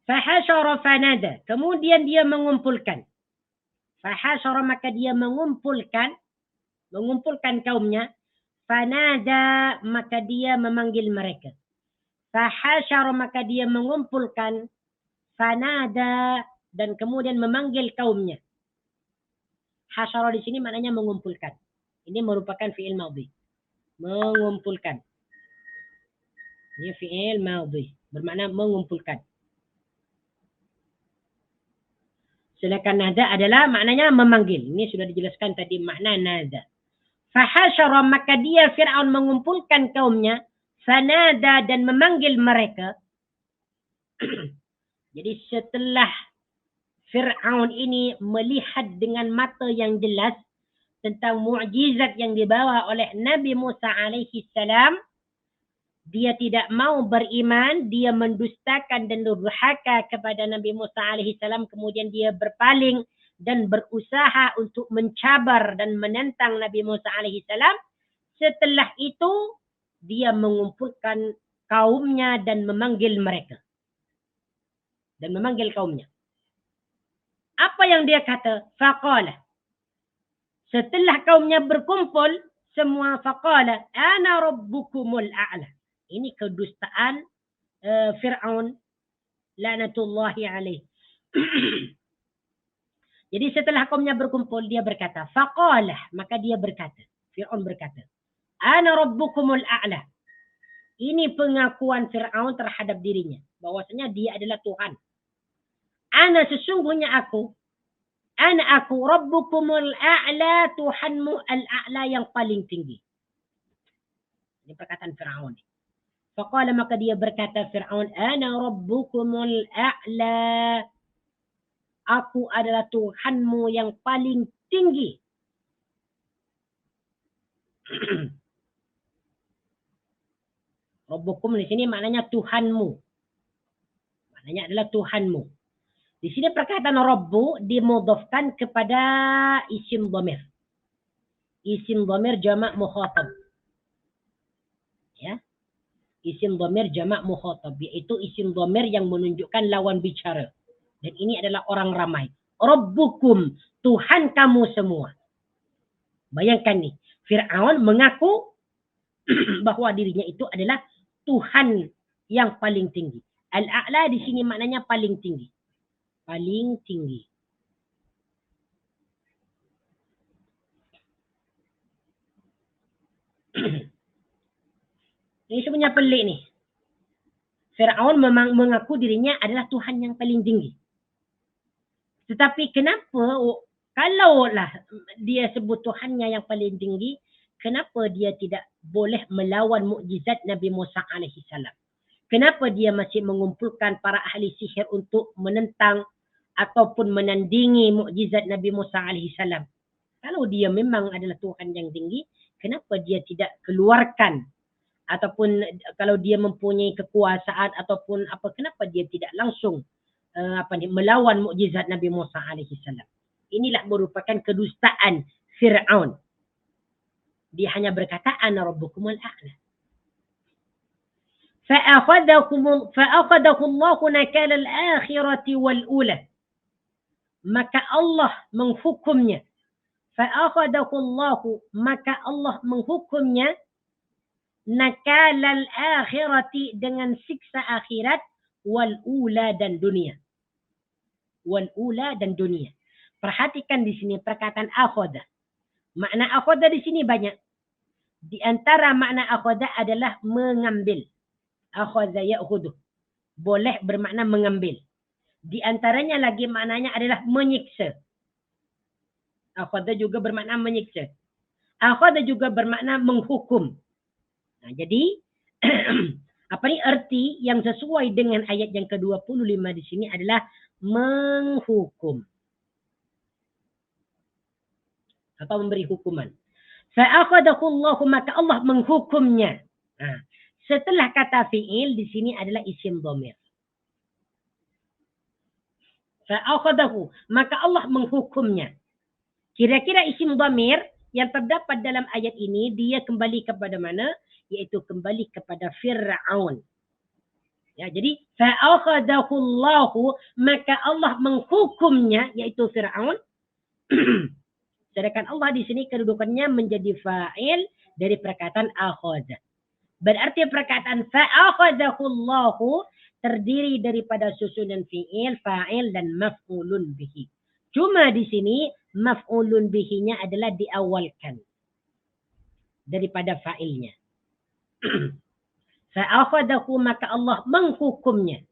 fahashara fanada. Kemudian dia mengumpulkan. Fahashara maka dia mengumpulkan kaumnya. Fanada maka dia memanggil mereka. Fahashara maka dia mengumpulkan. Fanada dan kemudian memanggil kaumnya. Hasyara di sini maknanya mengumpulkan. Ini merupakan fi'il madhi. Mengumpulkan. Ini fi'il madhi. Bermakna mengumpulkan. Sedangkan nada adalah maknanya memanggil. Ini sudah dijelaskan tadi makna nada. Fahasyara, maka dia Fir'aun mengumpulkan kaumnya. Fanada, dan memanggil mereka. Jadi setelah Fir'aun ini melihat dengan mata yang jelas tentang mukjizat yang dibawa oleh Nabi Musa alaihi salam, dia tidak mau beriman, dia mendustakan dan durhaka kepada Nabi Musa alaihi salam, kemudian dia berpaling dan berusaha untuk mencabar dan menentang Nabi Musa alaihi salam. Setelah itu dia mengumpulkan kaumnya dan memanggil mereka. Dan memanggil kaumnya. Apa yang dia kata? Faqala. Setelah kaumnya berkumpul, semua faqala, ana rabbukumul a'la. Ini kedustaan Fir'aun laknatullahi alaih. Jadi setelah kaumnya berkumpul, dia berkata, faqala, maka dia berkata, Fir'aun berkata, ana rabbukumul a'la. Ini pengakuan Fir'aun terhadap dirinya, bahwasanya dia adalah Tuhan. Ana, sesungguhnya aku rabbukumul a'la, Tuhanmu al-a'la, yang paling tinggi. Ini perkataan Fir'aun. Faqala, maka dia berkata Fir'aun, ana rabbukumul a'la, aku adalah Tuhanmu yang paling tinggi. Rabbukum di sini maknanya Tuhanmu. Maknanya adalah Tuhanmu. Di sini perkataan Rabbu dimudhafkan kepada isim dhamir. Isim dhamir jamak mukhatab. Ya. Isim dhamir jamak mukhatab, yaitu isim dhamir yang menunjukkan lawan bicara. Dan ini adalah orang ramai. Rabbukum, Tuhan kamu semua. Bayangkan nih, Fir'aun mengaku bahwa dirinya itu adalah Tuhan yang paling tinggi. Al-a'la di sini maknanya paling tinggi. Paling tinggi. Ini sebenarnya pelik nih. Fir'aun memang mengaku dirinya adalah Tuhan yang paling tinggi. Tetapi kenapa, kalaulah dia sebut Tuhannya yang paling tinggi, kenapa dia tidak boleh melawan mukjizat Nabi Musa alaihi salam? Kenapa dia masih mengumpulkan para ahli sihir untuk menentang ataupun menandingi mukjizat Nabi Musa alaihi salam? Kalau dia memang adalah Tuhan yang tinggi, kenapa dia tidak keluarkan, ataupun kalau dia mempunyai kekuasaan ataupun apa, kenapa dia tidak langsung melawan mukjizat Nabi Musa alaihi salam? Inilah merupakan kedustaan Fir'aun. Dia hanya berkata ana rabbukumul a'la. Fa'akhadahu Allahu nakala al-akhirati wal ula. Maka Allah menghukumnya. Fa'akhadahu Allahu, maka Allah menghukumnya nakala al-akhirati, dengan siksa akhirat, wal ula, dan dunia. Wal ula, dan dunia. Perhatikan di sini perkataan akhada. Makna akhada di sini banyak. Di antara makna akhada adalah mengambil. Akhadha ya'khudhu. Boleh bermakna mengambil. Di antaranya lagi maknanya adalah menyiksa. Akhadha juga bermakna menyiksa. Akhadha juga bermakna menghukum. Nah, jadi apa ni arti yang sesuai dengan ayat yang ke-25 di sini adalah menghukum atau memberi hukuman. Fa'akhadahu Allahu, maka Allah menghukumnya. Nah, setelah kata fi'il di sini adalah isim dhamir. Fa'akhadahu, maka Allah menghukumnya. Kira-kira isim dhamir yang terdapat dalam ayat ini, dia kembali kepada mana? Yaitu kembali kepada Fir'aun. Ya, jadi fa'akhadahu Allahu, maka Allah menghukumnya, yaitu Fir'aun. Sedangkan Allah di sini kedudukannya menjadi fa'il dari perkataan akhadha. Berarti perkataan fa'akhadahu Allahu terdiri daripada susunan fi'il, fa'il, dan maf'ulun bihi. Cuma di sini maf'ulun bihinya adalah diawalkan daripada fa'ilnya. Fa'akhadahu, maka Allah menghukumnya.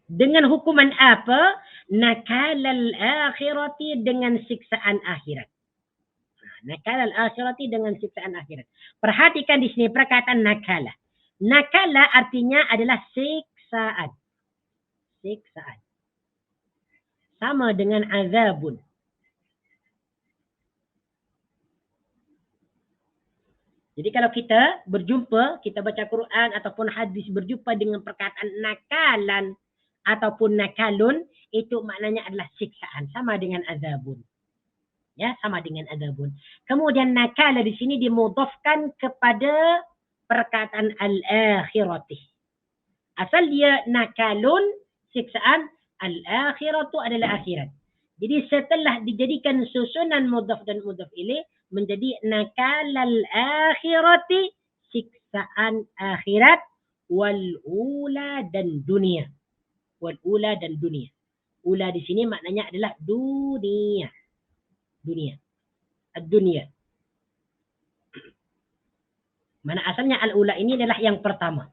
Dengan hukuman apa? Nakalal akhirati, dengan siksaan akhirat. Nakalal akhirati, dengan siksaan akhirat. Perhatikan di sini perkataan nakala. Nakala artinya adalah siksaan. Siksaan. Sama dengan azabun. Jadi kalau kita berjumpa, kita baca Quran ataupun hadis berjumpa dengan perkataan nakalan ataupun nakalun, itu maknanya adalah siksaan, sama dengan azabun. Ya, sama dengan azabun. Kemudian nakala di sini dimudhafkan kepada perkataan al-akhirati. Asal dia nakalun, siksaan, al-akhiratu adalah akhirat. Jadi setelah dijadikan susunan mudhaf dan mudhaf ilaih, menjadi nakalal akhirati, siksaan akhirat, wal ula dan dunia. Wal ula dan dunia. Ula di sini maknanya adalah dunia. Dunia. Ad-dunia. Mana asalnya al-ula ini adalah yang pertama.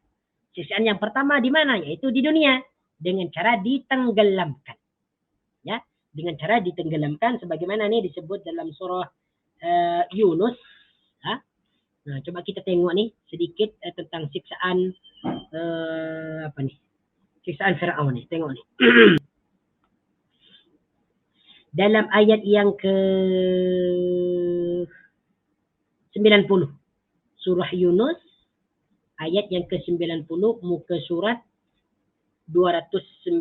Siksaan yang pertama di mana? Yaitu di dunia. Dengan cara ditenggelamkan. Ya, dengan cara ditenggelamkan sebagaimana ini disebut dalam surah Yunus. Nah, coba kita tengok nih sedikit tentang siksaan siksaan Firaun nih. Tengok nih. Dalam ayat yang ke 90. Surah Yunus ayat yang ke 90, muka surat 219.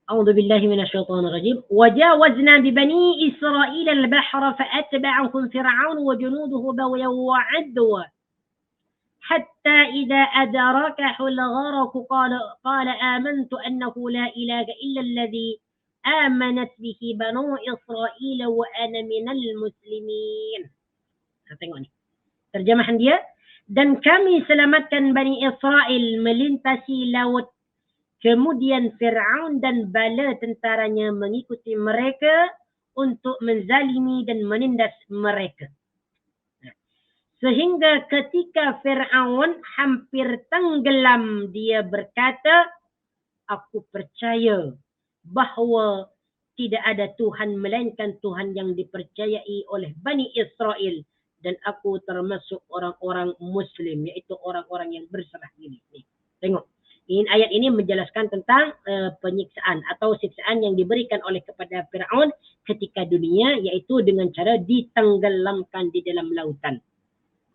أعوذ بالله من الشيطان الرجيم. وجاوزنا ببني إسرائيل البحر فأتبعهم فرعون وجنوده بغيا وعدوا حتى إذا أدركه الغرق قال آمنت أنه لا إله إلا الذي آمنت به بنو إسرائيل وأنا من المسلمين. Tengok ni terjemahan dia. Dan kami selamatkan Bani Israel melintasi laut. Kemudian Fir'aun dan bala tentaranya mengikuti mereka untuk menzalimi dan menindas mereka. Sehingga ketika Fir'aun hampir tenggelam, dia berkata, aku percaya bahawa tidak ada Tuhan melainkan Tuhan yang dipercayai oleh Bani Israel. Dan aku termasuk orang-orang Muslim, iaitu orang-orang yang berserah diri. Tengok. Ayat ini menjelaskan tentang penyiksaan atau siksaan yang diberikan oleh kepada Fir'aun ketika dunia, iaitu dengan cara ditenggelamkan di dalam lautan.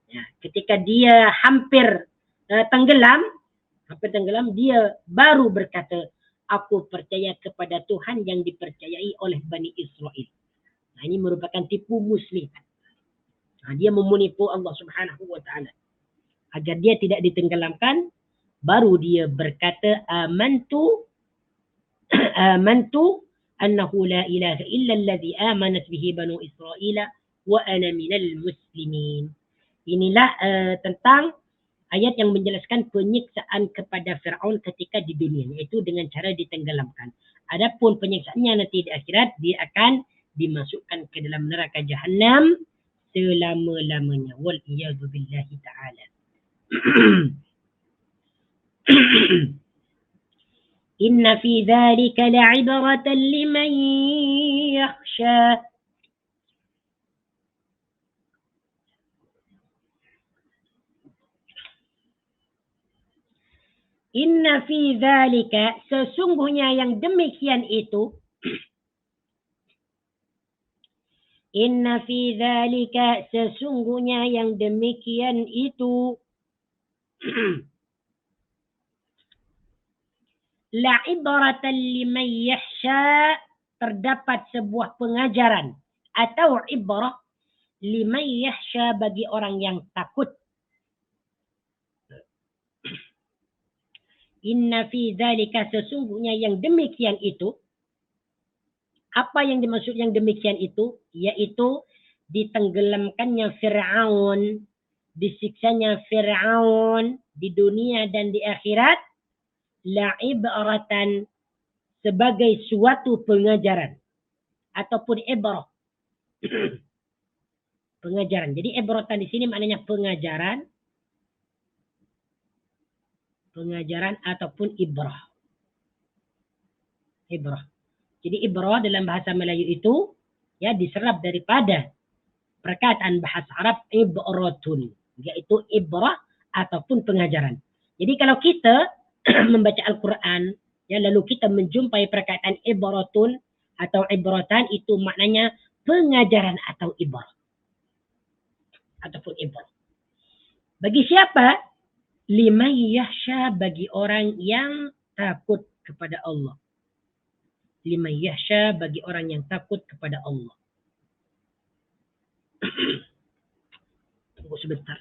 Ya, ketika dia hampir tenggelam, dia baru berkata, aku percaya kepada Tuhan yang dipercayai oleh Bani Israel. Nah, ini merupakan tipu muslihat. Nah, dia menipu Allah Subhanahu wa taala. Agar dia tidak ditenggelamkan, baru dia berkata amantu annahu la ilaha illa alladhi amanat bihi banu Israil wa ana minal muslimin. Inilah tentang ayat yang menjelaskan penyiksaan kepada Fir'aun ketika di dunia, iaitu dengan cara ditenggelamkan. Adapun penyiksaannya nanti di akhirat, dia akan dimasukkan ke dalam neraka Jahannam selama-lamanya. Wal iyadu billahi ta'ala. Inna fi dhalika la'ibratan liman yakhsha. Inna fi dhalika, sesungguhnya yang demikian itu. Inna fi dhalika, sesungguhnya yang demikian itu. La'ibratan liman yakhsha, terdapat sebuah pengajaran atau ibrah liman yakhsha, bagi orang yang takut. Inna fi dzalika, sesungguhnya yang demikian itu, Apa yang dimaksud yang demikian itu? Yaitu ditenggelamkannya Fir'aun, disiksanya Fir'aun di dunia dan di akhirat, la'ibratan, sebagai suatu pengajaran ataupun ibrah. Pengajaran. Jadi ibratan di sini maknanya pengajaran ataupun ibrah. Ibrah. Jadi ibrah dalam bahasa Melayu itu ya diserap daripada perkataan bahasa Arab ibratun, yaitu ibrah ataupun pengajaran. Jadi kalau kita membaca Al-Quran, ya lalu kita menjumpai perkataan ibratun atau ibratan, itu maknanya pengajaran atau ibrah ataupun ibrah. Bagi siapa? Liman yahsha, bagi orang yang takut kepada Allah. Liman yahsha, bagi orang yang takut kepada Allah. Tunggu sebentar.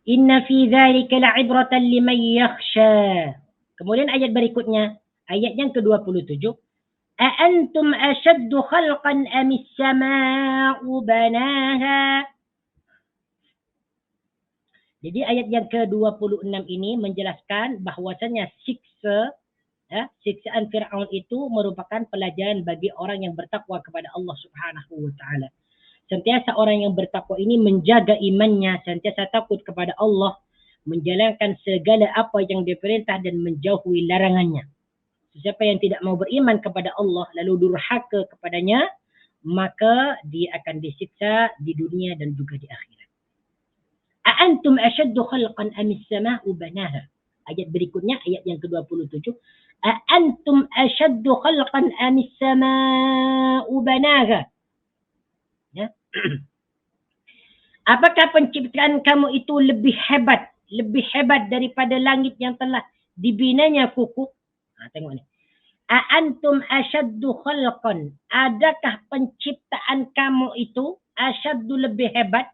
Inna fi dzalika la'ibratan liman yakhsha. Kemudian ayat berikutnya, ayat yang ke-27. A'antum ashaddu khalqan amis sama'u banaha. Jadi ayat yang ke-26 ini menjelaskan bahwasanya siksaan Fir'aun itu merupakan pelajaran bagi orang yang bertakwa kepada Allah Subhanahu wa taala. Sentiasa orang yang bertakwa ini menjaga imannya, sentiasa takut kepada Allah, menjalankan segala apa yang diperintah dan menjauhi larangannya. Siapa yang tidak mau beriman kepada Allah lalu durhaka kepadanya, maka dia akan disiksa di dunia dan juga di akhirat. A'antum ashaddu khalqan amis sama'u banaha. Ayat berikutnya, ayat yang ke-27. A'antum ashaddu khalqan amis sama'u banaha. Ya. Apakah penciptaan kamu itu lebih hebat daripada langit yang telah dibinanya kuku? Tengok ni. A'antum asyaddu khalqan. Adakah penciptaan kamu itu asyaddu lebih hebat?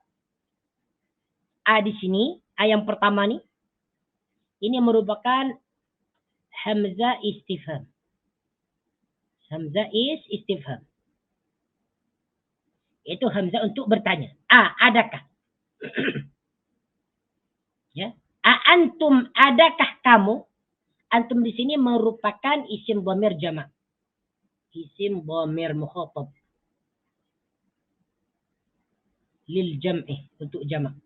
Di sini, yang pertama ni, ini merupakan hamzah istifham. Hamzah istifham. Itu hamzah untuk bertanya. Adakah? Ya. Antum, adakah kamu? Antum di sini merupakan isim dhamir jamak. Isim dhamir mukhatab. Lil jam'i, untuk jamak.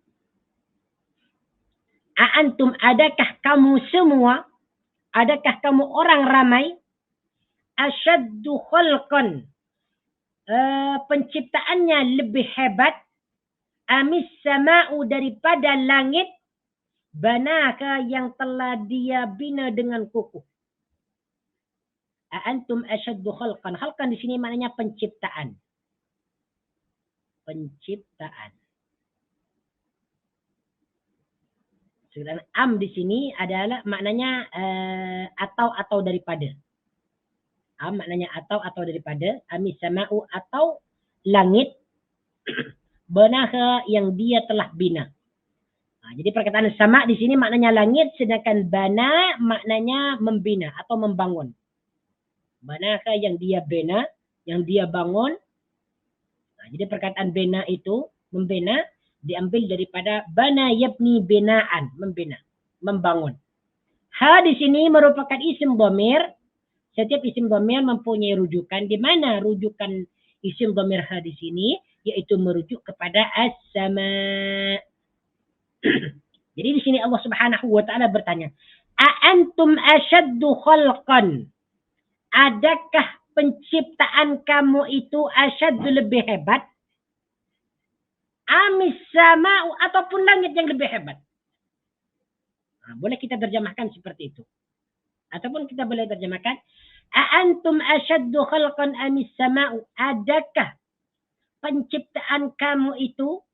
Antum, adakah kamu semua? Adakah kamu orang ramai? Asyaddu khalqan. Penciptaannya lebih hebat, amis sama'u, daripada langit, banaka, yang telah dia bina dengan kukuh. Antum asyaddu khalqan. Khalqan di sini maknanya penciptaan. Penciptaan. Sedangkan di sini adalah maknanya atau daripada. Maknanya atau daripada, amis sama'u, atau langit, banaka, yang dia telah bina. Jadi perkataan sama di sini maknanya langit, sedangkan bana maknanya membina atau membangun. Banaka, yang dia bina, yang dia bangun. Jadi perkataan bina itu, membina, diambil daripada bana yabni binaan, membina, membangun. Di sini merupakan isim dhamir. Setiap isim dhamir mempunyai rujukan. Di mana rujukan isim dhamir di sini? Yaitu merujuk kepada as-sama. Jadi di sini Allah Subhanahu wa taala bertanya, "A'antum asyaddu khalqan?" Adakah penciptaan kamu itu asyaddu, lebih hebat? amis sama'u, ataupun langit yang lebih hebat. Boleh kita terjemahkan seperti itu. Ataupun kita boleh terjemahkan, a'antum asyaddu khalqan amis sama'u, adakah penciptaan kamu itu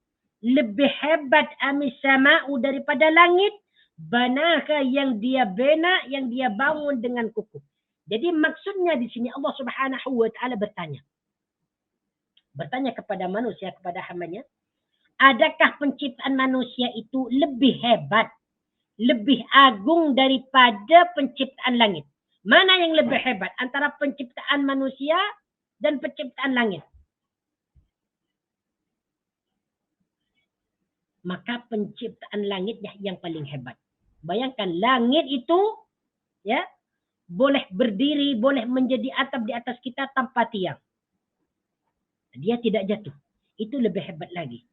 lebih hebat amis sama'u daripada langit? Banaka, yang dia bina, yang dia bangun dengan kukuh. Jadi maksudnya di sini Allah Subhanahu wa taala bertanya kepada manusia, kepada hambanya, adakah penciptaan manusia itu lebih hebat, lebih agung daripada penciptaan langit? Mana yang lebih hebat antara penciptaan manusia dan penciptaan langit? Maka penciptaan langit yang paling hebat. Bayangkan, langit itu ya boleh berdiri, boleh menjadi atap di atas kita tanpa tiang. Dia tidak jatuh. Itu lebih hebat lagi.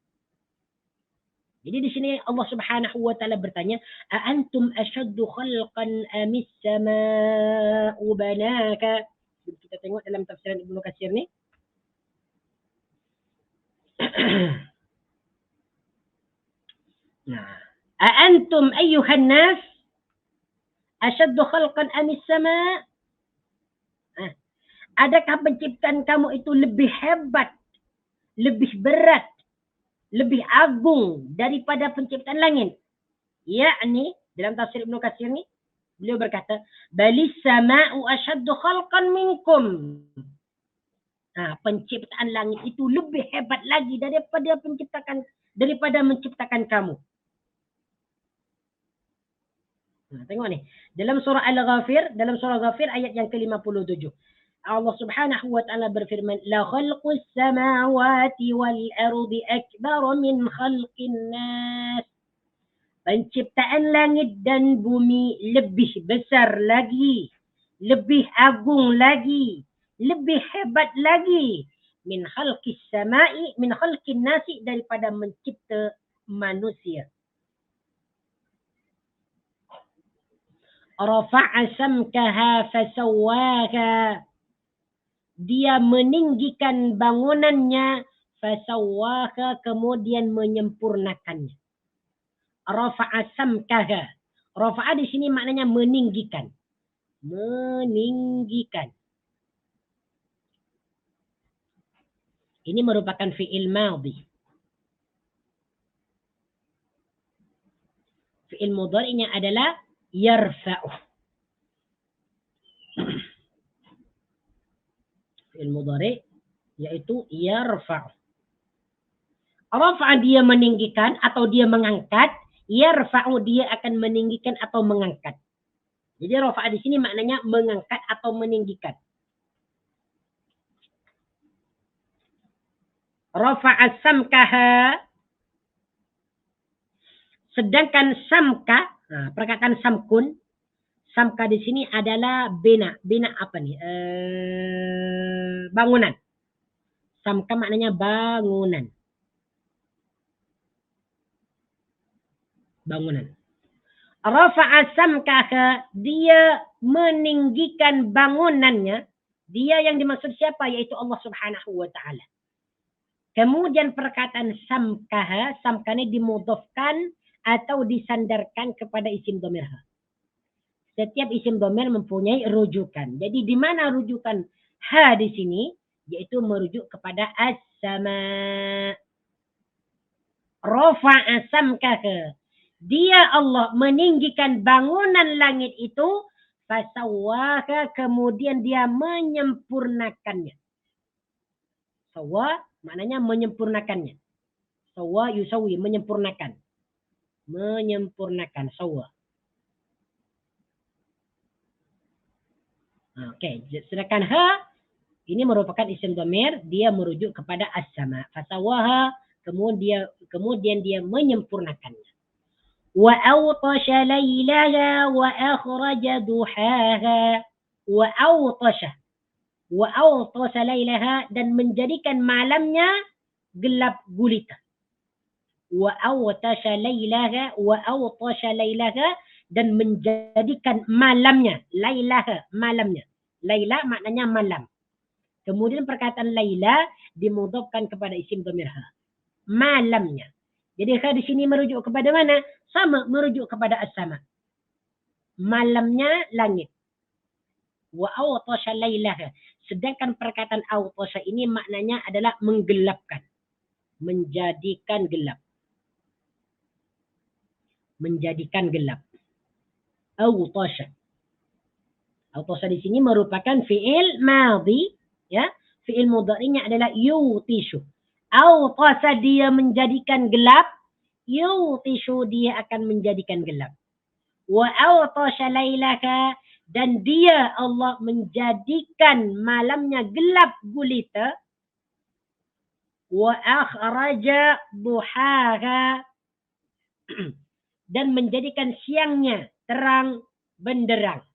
Jadi di sini Allah Subhanahu wa taala bertanya, "A'antum asyaddu khalqan amis sama'u banaka?" Kita tengok dalam tafsiran Ibnu Katsir ni. Nah, "A'antum ayyuhan nas asyaddu khalqan amis sama'?" Adakah penciptaan kamu itu lebih hebat, lebih berat, lebih agung daripada penciptaan langit? Yakni dalam tafsir Ibnu Katsir ni beliau berkata, "Balis sama'u asyaddu khalqan minkum." Penciptaan langit itu lebih hebat lagi daripada menciptakan kamu. Tengok ni, dalam surah Al-Ghafir, ayat yang ke-57. Allah Subhanahu wa taala berfirman, "La khalqus samawati wal ardi akbar min khalqin nas." Penciptaan langit dan bumi lebih besar lagi, lebih agung lagi, lebih hebat lagi min khalqis samai, min khalqin nasi, daripada mencipta manusia. Rafa'a samkaha fasawwaha. Dia meninggikan bangunannya, fasawwaha, kemudian menyempurnakannya. Rafa'a samkaha. Rafa'a di sini maknanya meninggikan. Meninggikan. Ini merupakan fi'il madhi. Fi'il mudhari'nya adalah yarfa'u. Fi'il mudhari' yaitu yarfa'u. Rafa'a dia meninggikan atau dia mengangkat, yarfa'u dia akan meninggikan atau mengangkat. Jadi rafa'a di sini maknanya mengangkat atau meninggikan. Rafa'a samkaha. Sedangkan samka, perkataan samkun, samka di sini adalah bina. Bina apa nih? Bangunan. Samka maknanya bangunan. Bangunan. Rafa'a samkaha, dia meninggikan bangunannya. Dia yang dimaksud siapa? Yaitu Allah Subhanahu wa taala. Kemudian perkataan samkaha, samka ini dimudhafkan atau disandarkan kepada isim dhamir ha. Setiap isim dhamir mempunyai rujukan. Jadi di mana rujukan ha di sini? Yaitu merujuk kepada as-sama. Rafa'a samkaha. Dia Allah meninggikan bangunan langit itu, fasawwaha, kemudian dia menyempurnakannya. Sawwa maknanya menyempurnakannya. Sawwa yusawi, menyempurnakan. Menyempurnakan, sawwa. Oke, sedangkan ha ini merupakan isim dhamir, dia merujuk kepada as-sama. Fasawwaha, kemudian dia menyempurnakannya. Wa awtasha laylaha wa akhraja duhaha. Wa awtasha laylaha, dan menjadikan malamnya gelap gulita. Wa awtasha laylaha dan menjadikan malamnya, laylaha, malamnya. Layla maknanya malam. Kemudian perkataan layla dimudhafkan kepada isim dhamir ha. malamnya. Jadi kha di sini merujuk kepada mana? Sama, merujuk kepada as-sama. Malamnya langit. Wa awtasha lailaha. Sedangkan perkataan awtasha ini maknanya adalah menggelapkan. Menjadikan gelap. Menjadikan gelap. Awtasha. Awtasha di sini merupakan fi'il madhi, ya. Fi'il mudhari'nya adalah yutishu. Awtasha dia menjadikan gelap, yutishu dia akan menjadikan gelap. Wa awtasha lailaka, dan dia Allah menjadikan malamnya gelap gulita. Wa akhraja duhaha, dan menjadikan siangnya terang benderang.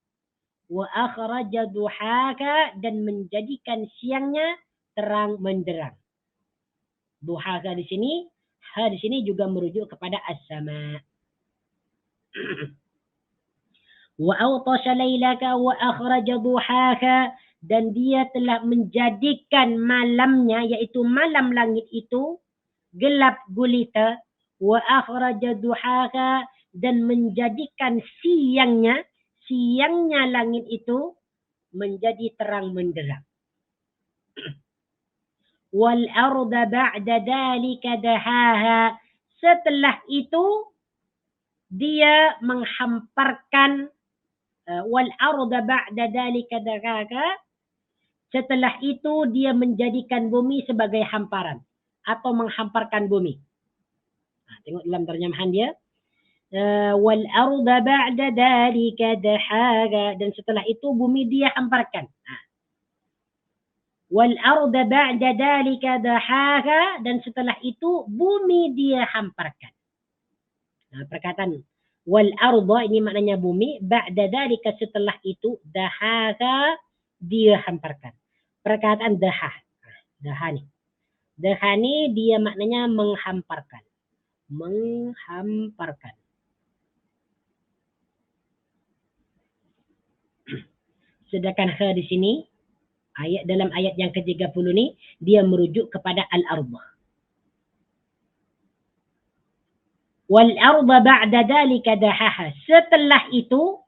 Wa akhraja duhaka, dan menjadikan siangnya terang benderang. Duhaka di sini, ha di sini juga merujuk kepada as-sama. Wa awtasha lailaka wa akhraja duhaka, dan dia telah menjadikan malamnya, yaitu malam langit itu gelap gulita. Wa akhraja duhaka, dan menjadikan siangnya langit itu menjadi terang benderang. Wal arda ba'da dalika dahaha, setelah itu dia menghamparkan. Wal arda ba'da dalika dahaha, setelah itu dia menjadikan bumi sebagai hamparan atau menghamparkan bumi. Tengok dalam terjemahan dia. Wal arda ba'da dalika dahaha, dan setelah itu bumi dia hamparkan. Wal arda ba'da dalika dahaha, dan setelah itu bumi dia hamparkan. Perkataan wal arda ini maknanya bumi, ba'da dalika setelah itu, dahaha dia hamparkan. Perkataan dahani dia maknanya menghamparkan. Menghamparkan. Sedangkan kha di sini, dalam ayat yang ke-30 ini, dia merujuk kepada al-arda. Wal arda ba'da dalika dahaha, setelah itu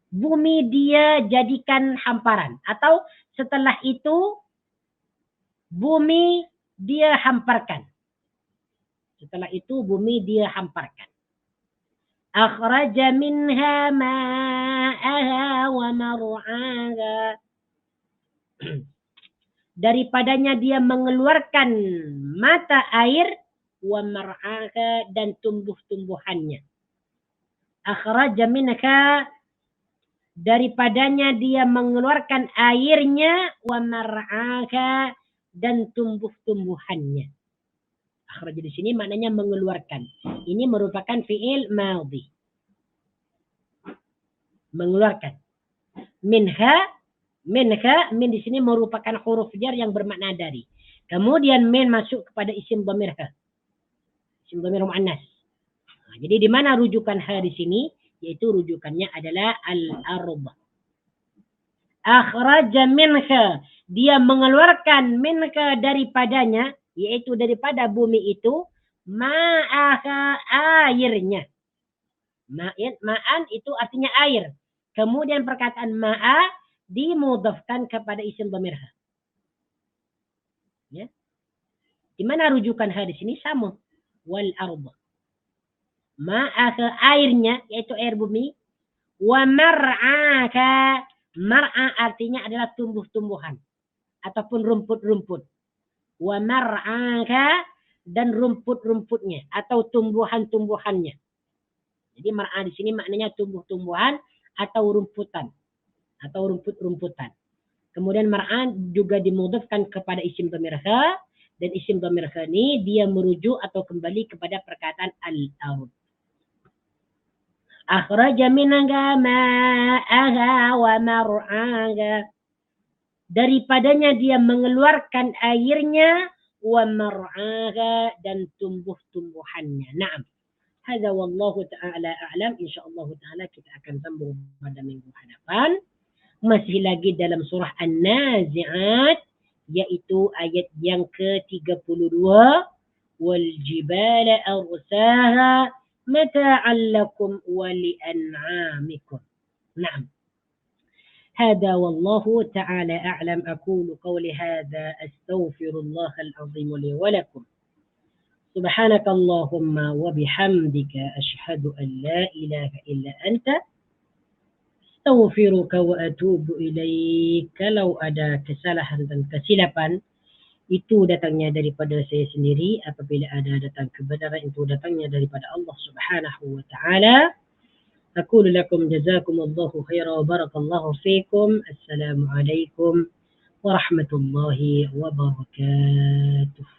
bumi dia jadikan hamparan, atau setelah itu bumi dia hamparkan. Setelah itu bumi dia hamparkan. Akhraja minha ma'aha wa mar'aha, daripadanya dia mengeluarkan mata air, wa mar'aha, dan tumbuh-tumbuhannya. Akhraja minha, daripadanya dia mengeluarkan airnya, wa mar'aha, dan tumbuh-tumbuhannya. Akhraja di sini maknanya mengeluarkan. Ini merupakan fi'il madhi. Mengeluarkan. Minha, min di sini merupakan huruf jar yang bermakna dari. Kemudian min masuk kepada isim dhamir ha. Isim dhamir muannas. Jadi di mana rujukan ha di sini? Yaitu rujukannya adalah al-ardh. Akhraja minha, dia mengeluarkan minha daripadanya, yaitu daripada bumi itu, ma'aha, airnya. Ma'an itu artinya air. Kemudian perkataan ma'a dimudhafkan kepada isim dhamir ha. Ya. Di mana rujukan ha di sini? Sama. Wal arda. Ma'aha, airnya, yaitu air bumi. Wa mar'aha, mar'a artinya adalah tumbuh-tumbuhan ataupun rumput-rumput. Wa mar'aha, dan rumput-rumputnya atau tumbuhan-tumbuhannya. Jadi mar'a di sini maknanya tumbuh-tumbuhan atau rumputan atau rumput-rumputan. Kemudian mar'an juga dimudhafkan kepada isim dhamir ha, dan isim dhamir ha ini dia merujuk atau kembali kepada perkataan al-ard. Akhraja minha ma'aha wa mar'aha, daripadanya dia mengeluarkan airnya, wa mar'aha, dan tumbuh-tumbuhannya. Naam. Hadza wallahu ta'ala a'lam. Insyaallah taala kita akan sambung pada minggu hadapan. Masih lagi dalam surah An-Nazi'at, yaitu ayat yang ke-32. والجبال أرساها متاعا لكم ولأنعامكم. نعم، هذا والله تعالى أعلم. أقول قولي هذا أستغفر الله العظيم لي ولكم. سبحانك اللهم وبحمدك أشهد أن لا إله إلا أنت أستغفرك وأتوب إليك. Kalau ada kesalahan dan kesilapan, itu datangnya daripada saya sendiri. Apabila ada datang kebenaran, itu datangnya daripada Allah Subhanahu wa taala. أقول لكم جزاكم الله خيرا وبارك الله فيكم. السلام عليكم ورحمة الله وبركاته.